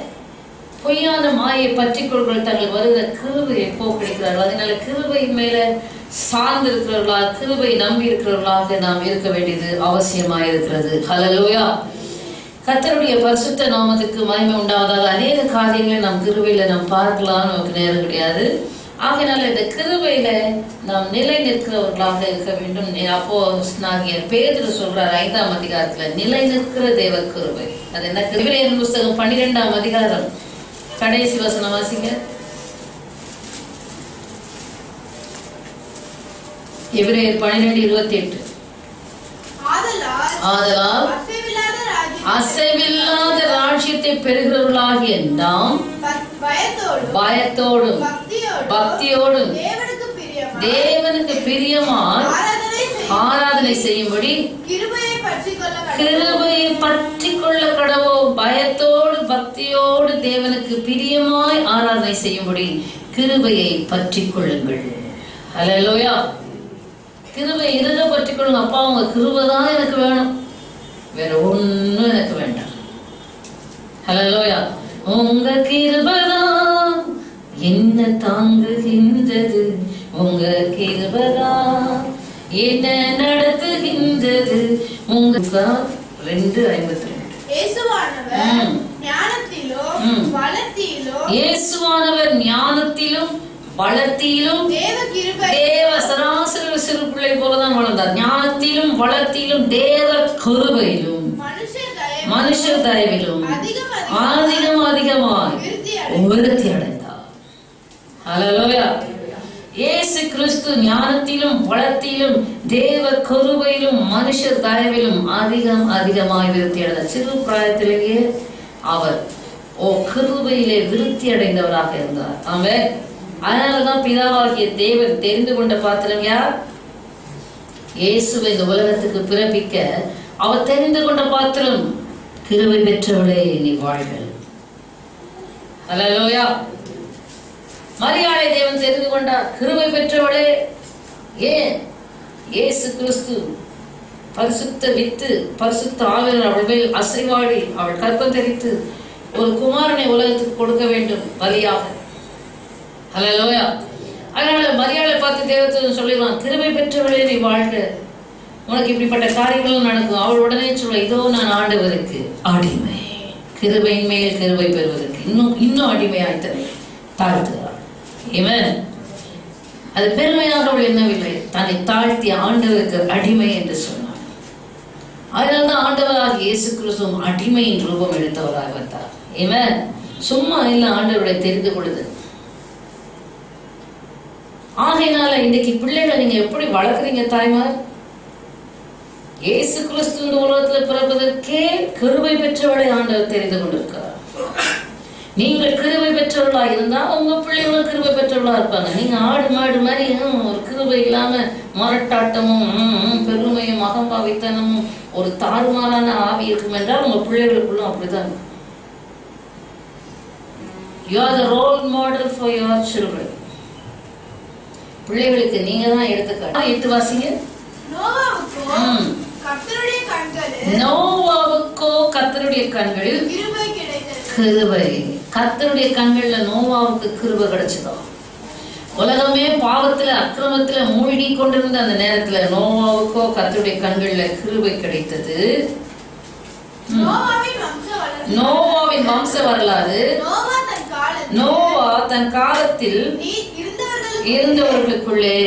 பொய்யான மாயை பற்றி கொள்கள் தங்கள் வருகிற கிருபையை போக்கடிக்கிறார்கள். அதனால கிருபை மேல சார்ந்து இருக்கிறவர்களாக, கிருபை நம்பி இருக்கிறவர்களாக நாம் இருக்க வேண்டியது அவசியமாக இருக்கிறது. ஹல்லேலூயா. கர்த்தருடைய பரிசுத்த நாமத்துக்கு மகிமை உண்டாவதாக. அநேக காரியங்களை நாம் கிருபையில நாம் பார்க்கலாம், நமக்கு நேரம் கிடையாது. ஆகையினால இந்த கிருபையில நாம் நிலை நிற்கிறவர்களாக இருக்க வேண்டும். அப்போஸ்தலனாகிய பேதுரு சொல்றார் 5ஆம் அதிகாரத்துல, நிலை நிற்கிற தேவ கிருபை. அது என்ன? எபிரேயர் புஸ்தகம் 12ஆம் அதிகாரம் கடைசி வசனம் வாசிங்க. எபிரேயர் 12:28. ஆதலால் அசைவில்லாத ராஜ்யத்தை பெறுகிறவர்களாகிய நாம் பயத்தோடும் பக்தியோடும் தேவனுக்கு பிரியமாய் ஆராதனை செய்யும்படி கிருபையை பற்றி கொள்ள கடவோம். பயத்தோடு பக்தியோடு தேவனுக்கு பிரியமாய் ஆராதனை செய்யும்படி கிருபையை பற்றி கொள்ளுங்கள். ஹல்லேலூயா. கிருபை இருக பற்றி கொள்ளுங்க. அப்பா, உங்க கிருபை தான் எனக்கு வேணும், வேற ஒண்ணும் எனக்கு வேண்டாம். ஹல்லேலூயா. உங்க கிருபை தான் என்ன தாங்குகின்றது, உங்க கிருபை தான் என்ன நடத்துகின்றது. உங்க 2:52. இயேசுவானவர் ஞானத்திலும் வளர்த்தியிலும் தேவ சராசரி சிறு பிள்ளை போலதான் வளர்ந்தார். ஞானத்திலும் வளர்த்தியிலும் தேவ கிருபையிலும் மனுஷ தயவிலும் அதிகமாய் விருத்தி அடைந்தார். ஹல்லேலூயா. இயேசு கிறிஸ்து ஞானத்திலும் வளர்த்தியிலும் தேவ கிருபையிலும் மனுஷ தயவிலும் அதிகமாய் விருத்தி அடைந்தார். சிறு பிராயத்திலேயே அவர் கிருபையிலே விருத்தி அடைந்தவராக இருந்தார். ஆமென். அதனாலதான் பிதாவாகிய தேவன் தெரிந்து கொண்ட பாத்திரம் யார்? இயேசுவை இந்த உலகத்துக்கு பிறப்பிக்க அவர் தெரிந்து கொண்ட பாத்திரம். கிருபை பெற்றவளே நீ வாழ்கள். ஹல்லேலூயா. மரியாளை தேவன் தெரிந்து கொண்டார். கிருபை பெற்றவளே. ஏன்? இயேசு கிறிஸ்து பரிசுத்த வித்து பரிசுத்த ஆவியானவர் அவள் மேல் அசைவாடி அவள் கற்பம் தெரித்து ஒரு குமாரனை உலகத்துக்கு கொடுக்க வேண்டும் பலியாக. ஹல்லேலூயா. அதனால மரியாதை பார்த்து தேவதூதன் சொல்லிடுவான், கிருபை பெற்றவளே நீ வாழ்க, உனக்கு இப்படிப்பட்ட காரியங்களும் நடக்கும். அவள் உடனே சொல்ல, இதோ நான் ஆண்டவருக்கு அடிமை, கிருபையின் மேல் கிருபை பெறுவதற்கு இன்னும் அடிமையாய்த்தனை தாழ்த்துகிறாள். ஆமென். அது பெருமையாக அவள் எண்ணவில்லை, தன்னை தாழ்த்தி ஆண்டவருக்கு அடிமை என்று சொன்னார். அதனால்தான் ஆண்டவராக இயேசு கிறிஸ்துவும் அடிமையின் ரூபம் எடுத்தவராக வந்தார். ஆமென். சும்மா இல்லை, ஆண்டவரை தெரிந்து கொள்ளுது. ஆகையினால இன்னைக்கு பிள்ளைகளை நீங்க எப்படி வளர்க்குறீங்க தாய்மார்? இயேசு கிறிஸ்து இந்த உலகத்துல பிறப்பதற்கே கிருபை பெற்றவளை ஆண்டவர் தெரிந்து கொண்டிருக்கிறார். நீங்கள் கிருபை பெற்றவர்களா இருந்தா உங்க பிள்ளைகளும் கிருபை பெற்றவர்களா இருப்பாங்க. நீங்க ஆடு மாடு மாதிரி ஒரு கிருபை இல்லாம மரட்டாட்டமும் பெருமையும் அகம்பாவித்தனமும் ஒரு தாறுமாறான ஆவி இருக்கும் என்றால் உங்க பிள்ளைகளுக்குள்ள அப்படிதான். You are the role model for your children. பிள்ளைகளுக்கு நீங்க தான் எடுத்துக்காட்டு. 8 வாசிங்க. நோவாவுக்கோ கர்த்தருடைய கண்களில் கிருபை. கர்த்தருடைய கண்கள்ல நோவாவுக்கு கிருபை கிடைச்சதோ. உலகமே பாவத்துல அக்கிரமத்துல மூழ்கி கொண்டிருந்த அந்த நேரத்துல நோவாவுக்கோ கர்த்தருடைய கண்கள்ல கிருபை கிடைத்தது. நோவாவின் வம்ச வரலாறு. நோவா தன் காலத்தில் இருந்தவர்களுக்குள்ளே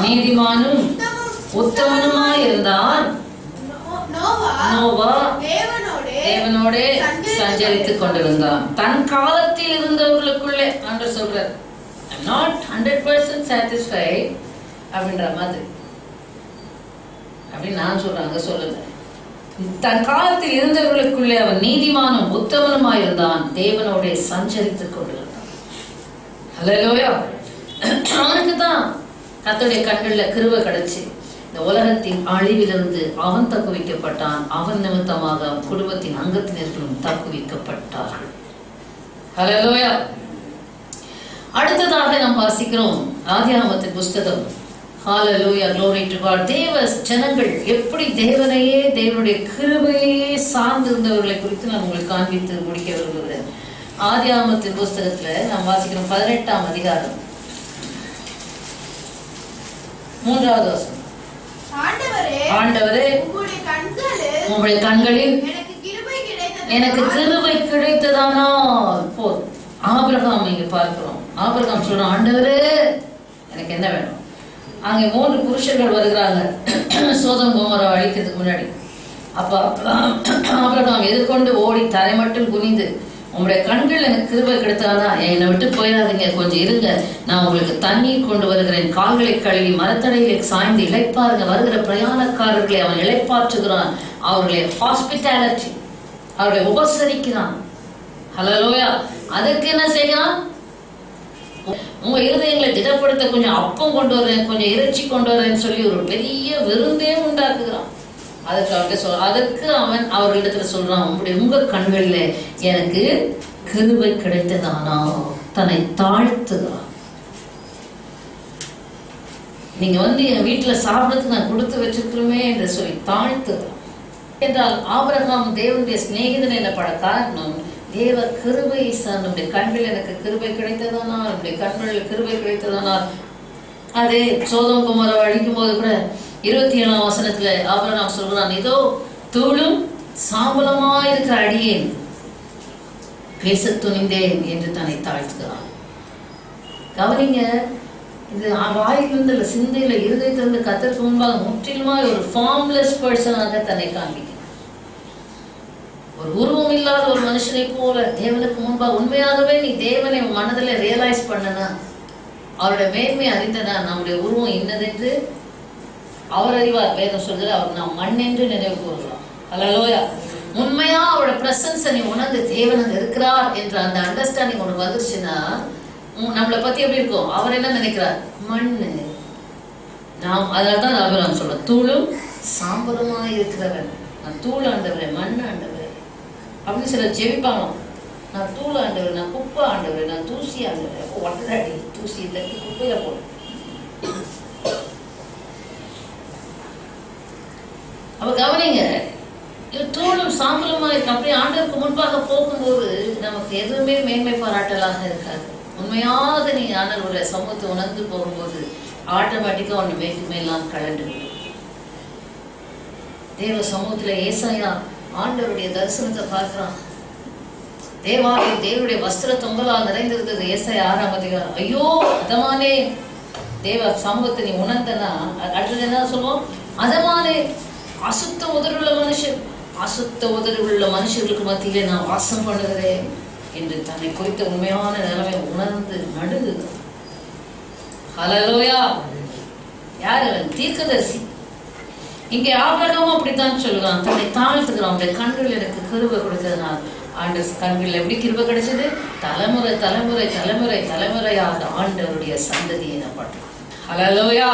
நீதிமானும் உத்தமனுமாய் இருந்தான். நோவா தேவனோட சஞ்சரித்துக் கொண்டிருந்தான். தன் காலத்தில் இருந்தவர்களுக்குள்ளே ஆண்டவர் சொல்றார், I'm not 100% satisfied அப்படின்ற மாதிரி. அப்படின்னு நான் சொல்றாங்க, சொல்லுங்க. தன் காலத்தில் இருந்தவர்களுக்குள்ளே அவன் நீதிமானும் உத்தமனுமாய் இருந்தான், தேவனோட சஞ்சரித்துக் கொண்டிருந்தான். ஹல்லேலூயா. அவனுக்கு தான் கர்த்தருடைய கண்கள்ல கிருபை கிடைச்சு இந்த உலகத்தின் அழிவிலிருந்து அவன் தப்புவிக்கப்பட்டான். அவன் நிமித்தமாக அவன் குடும்பத்தின் அங்கத்தினர்களும் தப்புவிக்கப்பட்டார்கள். ஹல்லேலூயா. அடுத்ததாக நாம் வாசிக்கிறோம் ஆதியாகமத்தின் புஸ்தகம். ஹல்லேலூயா, glory to God. தேவ ஜனங்கள் எப்படி தேவனையே தேவனுடைய கிருபையே சார்ந்திருந்தவர்களை குறித்து நான் உங்களுக்கு காண்பித்து முடிக்க விரும்புகிறேன். ஆதியாகமத்தின் புஸ்தகத்துல நாம் வாசிக்கிறோம் 18ஆம் அதிகாரம் 3வது வசனம். ஆண்டவரே, உம்முடைய கண்களில் எனக்கு கிருபை கிடைத்ததானா போதும். ஆபிரகாம் இங்க பார்க்கிறோம். ஆபிரகாம் சொல்றான், ஆண்டவரே எனக்கு என்ன வேணும்? அங்கே 3 புருஷர்கள் வருகிறாங்க சோதம் கோமோரா அழிக்கிறதுக்கு முன்னாடி. அப்ப ஆபிரகாம் எதிர்கொண்டு ஓடி தரை மட்டும் குனிந்து, உங்களுடைய கண்கள் எனக்கு கிருபை கிடைத்தானா, என்னை விட்டு போயிடாதீங்க, கொஞ்சம் இருங்க, நான் உங்களுக்கு தண்ணீர் கொண்டு வருகிறேன், கால்களை கழுவி மரத்தடையிலே சாய்ந்து இளைப்பாருங்க. வருகிற பிரயாணக்காரர்களை அவன் இளைப்பாற்றுகிறான், அவர்களை ஹாஸ்பிட்டாலிட்டி, அவர்களை உபசரிக்கிறான். ஹல்லேலூயா. அதற்கு என்ன செய்யலாம்? உங்க இருதயங்களை திடப்படுத்த கொஞ்சம் அப்பம் கொண்டு வரேன், கொஞ்சம் இறைச்சி கொண்டு வரேன்னு சொல்லி ஒரு பெரிய விருந்தே உண்டாக்குகிறான். அதற்கு அவன் அவர்களிடத்துல சொல்றான், உங்க கண்களில் எனக்கு கிருபை கிடைத்ததானா, தன்னை தாழ்த்துகிறான். நீங்க என் வீட்டுல சாப்பிடறதுக்கு நான் கொடுத்து வச்சிருக்கிறோமே என்று சொல்லி தாழ்த்துகிறான். என்றால் ஆபிரகாம் தேவனுடைய சிநேகிதன் எனப்பட காரணம் தேவ கிருபை சார். நம்முடைய கண்கள் எனக்கு கிருபை கிடைத்ததானா, நம்முடைய கண்களில் கிருபை கிடைத்ததானா. அதே சோதம் குமார அழிக்கும் போது கூட 27ஆம் வசனத்துல ஆபிரகாம் சொல்கிறான், இதோ தூளும் சாம்பலமாயிருக்கிற அடியேன் பேச துணிந்தேன் என்று தன்னை தாழ்த்துகிறான். கவனிங்க, இது வாயிலிருந்து இல்ல, சிந்தையில இருதயத்திலிருந்து கர்த்தருக்கு முன்பாக முற்றிலுமாய் ஒரு ஃபார்ம்லெஸ் பர்சனாக தன்னை காண்பிக்கிறான். ஒரு உருவம் இல்லாத ஒரு மனுஷனை போல தேவனுக்கு முன்பாக உண்மையாகவே நீ தேவனை மனதில் ரியலைஸ் பண்ணனா, அவருடைய மேன்மை அறிந்தனா, நம்முடைய உருவம் இன்னதென்று அவர் அறிவார். வேதம் சொல்கிற அவர் நாம் மண் என்று நினைவு கூறுகிறோம். ஹல்லேலூயா. உண்மையா அவரோட பிரசன்ஸை நீ உணர்ந்து தேவன் அங்க இருக்கிறார் என்ற அந்த அண்டர்ஸ்டாண்டிங் உனக்கு வந்துருச்சுன்னா, நம்மளை பத்தி எப்படி இருக்கும்? அவர் என்ன நினைக்கிறார்? மண்ணு. நாம் அதனால்தான் ஆபிரகாம் சொல்றோம், தூளும் சாம்பலுமாய் இருக்கிறவன். நான் தூள் ஆண்டவரே, மண் ஆண்டவரே அப்படின்னு சிலர் ஜெபிப்பாங்க. நான் தூள் ஆண்டவர், நான் குப்பை ஆண்டவர், நான் தூசி ஆண்டவர். ஒட்டடாடி தூசி தட்டி குப்பையில போடும். அப்ப கவனிங்க, இது தூளும் சாம்பலுமா இருக்கு. அப்படியே ஆண்டவருக்கு முன்பாக போகும்போது நமக்கு எதுவுமே மேன்மை பாராட்டலாக இருக்காது. உண்மையாக நீ ஆண்டவருடைய சமூகத்தை உணர்ந்து போகும்போது ஆட்டோமேட்டிக்கா ஒன்று மேலும் கலண்டு விடும். தேவ சமூகத்துல ஏசாயா ஆண்டவருடைய தரிசனத்தை பார்க்கிறான். தேவாலயம் தேவனுடைய வஸ்திர தொங்கலால் நிறைந்திருந்தது. ஏசாயா 6ஆம் அதிகாரம். ஐயோ அதமானே, தேவ சமூகத்தை நீ உணர்ந்தனா அடுத்தது என்ன சொல்லுவோம்? அதமானே, அசுத்த உதடுள்ள மனுஷன், அசுத்த உதடுள்ள மனுஷர்களுக்கு மத்தியிலே நான் வாசம் பண்ணுகிறேன் என்று தன்னை குறித்த உண்மையான நிலைமை உணர்ந்து நடுங்குகிறான். ஹல்லேலூயா. யார் அவன்? தீர்க்கதரிசி. இங்கே ஆபிரகாமும் அப்படித்தான் சொல்லுவான், தன்னை தாழ்த்துக்கிறான். அவனுடைய கண்கள் எனக்கு கிருபை கொடுத்ததுனால். ஆண்டவர் கண்கள் எப்படி கிருபை கிடைச்சது? தலைமுறை தலைமுறை தலைமுறை தலைமுறையாக ஆண்டவருடைய சந்ததி எனப்பட்டான். ஹல்லேலூயா.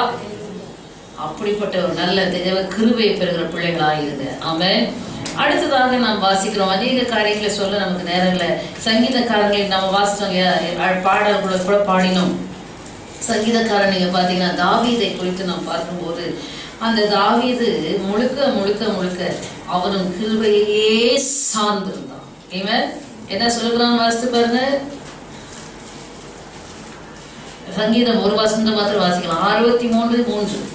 அப்படிப்பட்ட ஒரு நல்ல தேவ கிருபையை பெறுகிற பிள்ளைகளாக இருங்க. ஆமென். அடுத்ததாக நாம் வாசிக்கிறோம். அநேக காரியங்களை சொல்ல நமக்கு நேரம் இல்லை. சங்கீதக்காரங்களை நம்ம வாசித்தோம், பாடல்களை கூட பாடினோம். சங்கீதக்காரன் நீங்க பாத்தீங்கன்னா தாவீதை குறித்து நாம் பார்க்கும்போது, அந்த தாவீது முழுக்க முழுக்க முழுக்க அவரும் கிருபையே சார்ந்திருந்தான். இவன் என்ன சொல்லுகிறான் வாசித்து பாருங்க. சங்கீதம் ஒரு வசனம் மாத்திரம் வாசிக்கலாம். 63:3.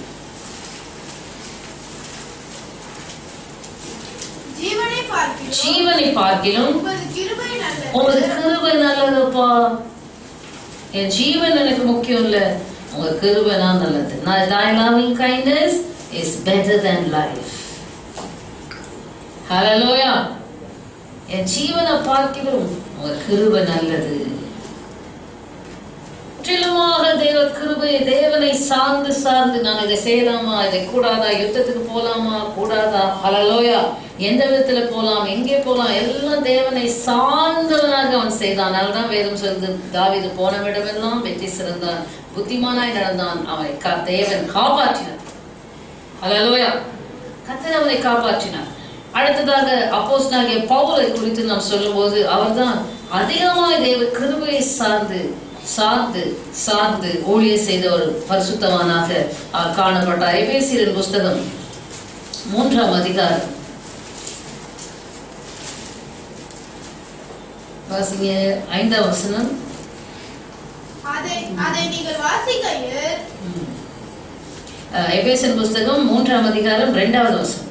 ஜீவனை பார்க்கிலும் உமது கிருபை நல்லதுப்பா. என் ஜீவன் எனக்கு முக்கியம் இல்ல, உங்க கிருபை தான் நல்லது. Thy loving kindness is better than life. Hallelujah. என் ஜீவனை பார்க்கிலும் உங்க கிருபை நல்லது. முற்றிலுமாக தேவ கிருபை, தேவனை சார்ந்து சார்ந்து நான் இதை செய்யலாமா, இதை கூடாதா, யுத்தத்துக்கு போலாமா கூடாதா, ஹல்லேலூயா, எந்த விதத்துல போலாம், எங்கே போலாம், எல்லாம் தேவனை சார்ந்தவனாக அவன் செய்தான். அதனால்தான் வேதம் சொல்லுது, தாவீது போன இடமெல்லாம் வெற்றி சிறந்தான், புத்திமானாய் நடந்தான், அவனை தேவன் காப்பாற்றினார். ஹல்லேலூயா. கர்த்தர் அவனை காப்பாற்றினார். அடுத்ததாக அப்போஸ்தலனாகிய பவுலை குறித்து நாம் சொல்லும் போது, அவர்தான் அதிகமாய் தேவ கிருபையை சார்ந்து சார்ந்து சார்ந்து ஊழிய செய்த ஒரு பரிசுத்தவானாக காணப்பட்டார். எபேசியரின் புஸ்தகம் 3ஆம் அதிகாரம் வாசிங்க, 5ஆம் வசனம். அதை நீங்கள் வாசிக்கையில், எபேசியர் புஸ்தகம் 3ஆம் அதிகாரம் 2வது வசனம்.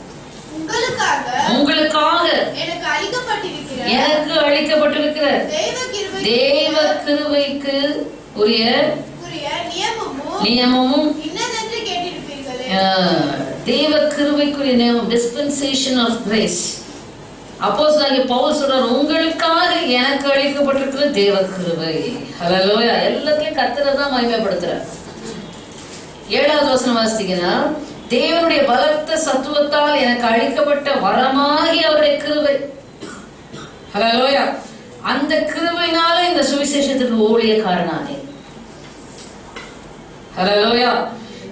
உங்களுக்காக எனக்கு எனக்கு அளிக்கப்பட்டிருக்கிற தேவ கிருபைக்கு உரிய நியமமும் தேவ கிருபைக்குரிய நியமம், dispensation of grace. அப்போஸ்தலனாகிய பவுல் சொல்றார், உங்களுக்காக எனக்கு அளிக்கப்பட்டிருக்கிற தேவ கிருபை. ஹல்லேலூயா. எல்லாத்தையும் கர்த்தரை தான் மகிமைப்படுத்துறார். 7வது வசனம் வாசித்தீங்கன்னா, தேவனுடைய பலத்த சத்துவத்தால் எனக்கு அளிக்கப்பட்ட வரமாகி அவருடைய கிருபை. ஹல்லேலூயா. அந்த கிருபையினால இந்த சுவிசேஷத்துக்கு ஊழியக்காரனானே. ஹல்லேலூயா.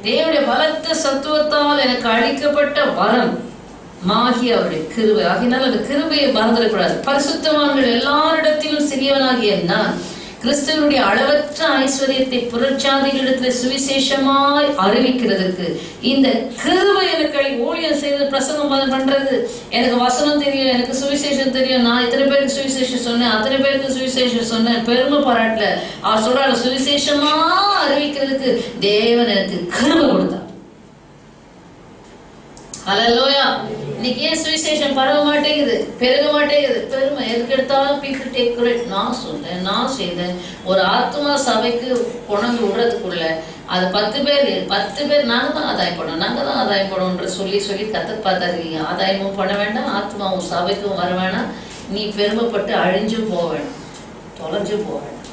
தேவனுடைய பலத்த சத்துவத்தால் எனக்கு அளிக்கப்பட்ட வரம் மாகி அவருடைய கிருபை. ஆகினால் அந்த கிருபையை மறந்துடக்கூடாது. பரிசுத்தவான்கள் எல்லாரிடத்திலும் சிறியவனாகிய நான் கிறிஸ்துவனுடைய அளவற்ற ஐஸ்வர்யத்தை புறச்சாதிகளிடத்தில் சுவிசேஷமாய் அறிவிக்கிறதுக்கு இந்த கிருபை எனக்கு ஊழியம் செய்வது, பிரசங்கம் பண்றது. எனக்கு வசனம் தெரியும், எனக்கு சுவிசேஷம் தெரியும், நான் இத்தனை பேருக்கு சுவிசேஷம் சொன்னேன், அத்தனை பேருக்கு சுவிசேஷம் சொன்னேன், பெருமை பாராட்டல. அவர் சொல்றாரு, சுவிசேஷமா அறிவிக்கிறதுக்கு தேவன் எனக்கு கிருபை கொடுத்தார். ஹல்லேலூயா. இன்னைக்கு ஏன் சுவிசேஷம் பரவ மாட்டேங்குது, பெருக மாட்டேங்குது? பெருமை எதுக்கு எடுத்தாலும் பீப்புள் டேக் கிரெடிட். நான் சொன்னேன், நான் செய்தேன். ஒரு ஆத்மா சபைக்கு கொண்டு விடுறதுக்குள்ள அது 10 பேர் நாங்கள் தான் ஆதாயம் பண்ணோம், நாங்கள் தான் ஆதாயம் பண்ணோன்ற சொல்லி கத்த பார்த்தாருக்கீங்க. ஆதாயமும் பண்ண வேண்டாம், ஆத்மாவும் சபைக்கும் வர வேணாம். நீ பெருமைப்பட்டு அழிஞ்சும் போக வேண்டாம், தொலைஞ்சும் போக வேண்டாம்.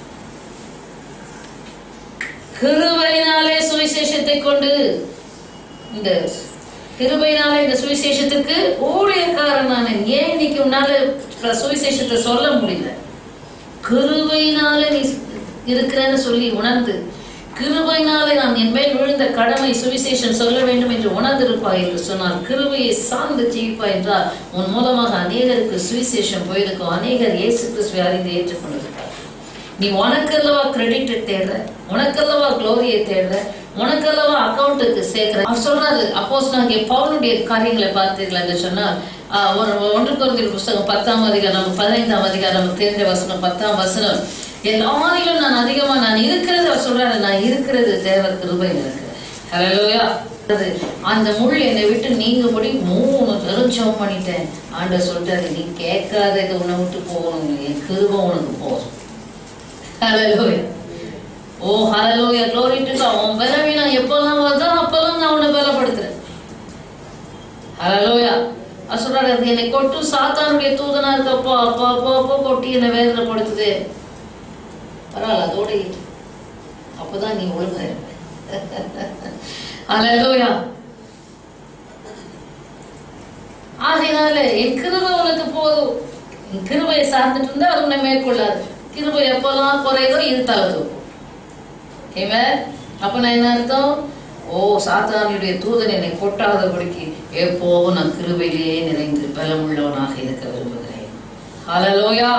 கிருபையினாலே சுவிசேஷத்தை கொண்டு, இந்த கிருபையினாலே இந்த சுவிசேஷத்துக்கு ஊழியக்காரன் நான். ஏன் இன்னைக்கு உன்னால சுவிசேஷத்தை சொல்ல முடியல? கிருபையினாலே நீ இருக்கிறேன்னு சொல்லி உணர்ந்து, கிருபையினாலே நான் என் மேல் விழுந்த கடமை சுவிசேஷம் சொல்ல வேண்டும் என்று உணர்ந்திருப்பாய் என்று சொன்னார். கிருபையை சார்ந்து ஜீவிப்பாய் என்றால் உன் மூலமாக அநேகருக்கு சுவிசேஷம் போயிருக்கும். அநேகர் இயேசு கிறிஸ்துவை அறிந்து ஏற்றுக்கொண்டிருப்பார். நீ உனக்கல்லவா கிரெடிட் தேடுற, உனக்கல்லவா குளோரியை தேடுற, உனக்கல்லவா அக்கௌண்ட்டுக்கு சேர்க்கிற. அவர் சொல்றாரு, அப்போஸ்தலனாகிய பவுலுடைய காரியங்களை பார்த்தீர்களா சொன்னால், 1 கொரிந்தியர் புத்தகம் 10ஆம் அதிகாரம் 15ஆம் அதிகாரம் நமக்கு தெரிந்த வசனம் 10ஆம் வசனம், எல்லாரிலும் நான் அதிகமா நான் இருக்கிறது, அவர் சொல்றாரு, நான் இருக்கிறது தேவ கிருபையில் இருக்கிறேன். ஹல்லேலூயா. அந்த முள் என்னை விட்டு நீங்கும்படி 3 தரம் ஜெபம் பண்ணிட்டேன். ஆண்டவர் சொல்றாரு, நீ கேட்காத உன்னை விட்டு போகணும், என் கிருபை உனக்கு போதும். ஹல்லேலூயா. ஓ ஹல்லேலூயா, glory to God. உன் பலவீனம் எப்பெல்லாம் வருதோ அப்பெல்லாம் நான் உன்னை பலப்படுத்துறேன். ஹல்லேலூயா. அது சொல்றாரு, அது என்னை கொட்டு சாத்தானுடைய தூதனா இருக்கப்போ அப்போ கொட்டி என்னை வேதனைப்படுத்துது. பரவாயில்ல, அதோட அப்பதான் நீ ஒழுங்கா இருப்ப. ஹல்லேலூயா. ஆகையினால என் கிருபை உனக்கு போதும். என் கிருபையை சார்ந்துட்டு இருந்தா அது உன்னை மேற்கொள்ளாது. கிருபை எப்பெல்லாம் குறையுதோ இது தலை தூக்கும். அப்ப நான் என்ன அர்த்தம்? ஓ, சாத்தானுடைய தூதன் என்னை கொட்டாதபடிக்கு எப்போவும் நான் கிருபையிலேயே நிறைந்து பலமுள்ளவனாக இருக்க விரும்புகிறேன். ஹல்லேலூயா.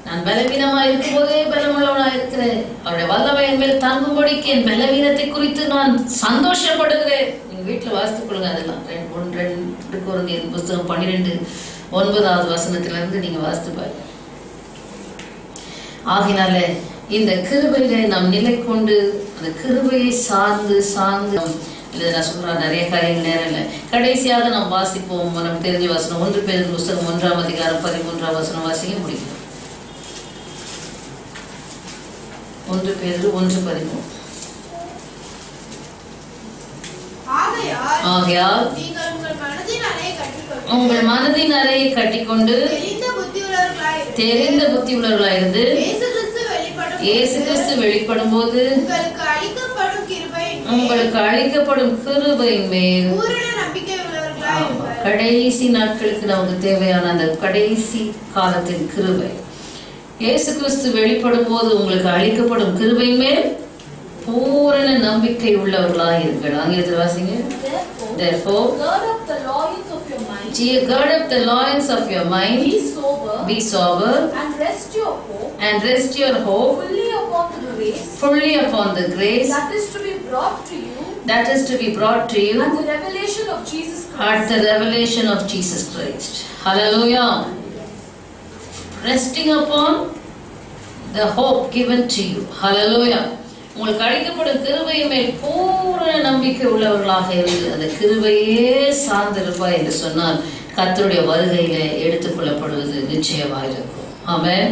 நான் பலவீனமா இருக்கும் போதே பலமுள்ளவனாக இருக்கிறேன். அவருடைய வல்லமை என் மேல் தங்கும்படிக்கு என் பலவீனத்தை குறித்து நான் சந்தோஷப்படுகிறேன். நீங்க வீட்டுல வாசித்துக் கொள்ளுங்க. அதெல்லாம் 2 கொரிந்தியர் புத்தகம் 12:9வது வசனத்திலிருந்து நீங்க வாசித்து பாருங்க. ஆகினால இந்த கிருபையில நாம் நிலை கொண்டு அந்த கிருபையை சார்ந்து இல்லை, நான் சொல்றேன் நிறைய காரியங்கள் நேரம் இல்லை. கடைசியாக நாம் வாசிப்போம். நமக்கு தெரிஞ்ச வசனம் 1 பேதுரு புத்தகம் 1ஆம் அதிகாரம் 13ஆம் வசனம் வாசிக்க முடியும். 1 பேதுரு 1:13. ஆகையால் உங்கள் மனதின் அறையை கட்டிக்கொண்டு தெரிந்த புத்தி உள்ளவர்களாயிருந்து இயேசு கிறிஸ்து வெளிப்படும் போது உங்களுக்கு அளிக்கப்படும் கிருபையின் மேல் கடைசி நாட்களுக்கு நமக்கு தேவையான அந்த கடைசி காலத்தின் கிருபை, இயேசு கிறிஸ்து வெளிப்படும் போது உங்களுக்கு அளிக்கப்படும் கிருபையின் மேல் பூரண நம்பிக்கை உள்ளவர்களாக இருங்கள். ஆங்கிலத்தில் வாசிங்க. Therefore, gird up the loins of your mind. Be sober. And rest your hope. Fully upon the grace. That is to be brought to you. At the revelation of Jesus Christ. Hallelujah. Resting upon the hope given to you. Hallelujah. உங்களுக்கு அளிக்கப்படும் கிருபை மேல் பூரண நம்பிக்கை உள்ளவர்களாக இருந்து அந்த கிருபையே சார்ந்திருப்பாய் என்று சொன்னால் கர்த்தருடைய வருகையில எடுத்துக்கொள்ளப்படுவது நிச்சயமாக இருக்கும். ஆமென்.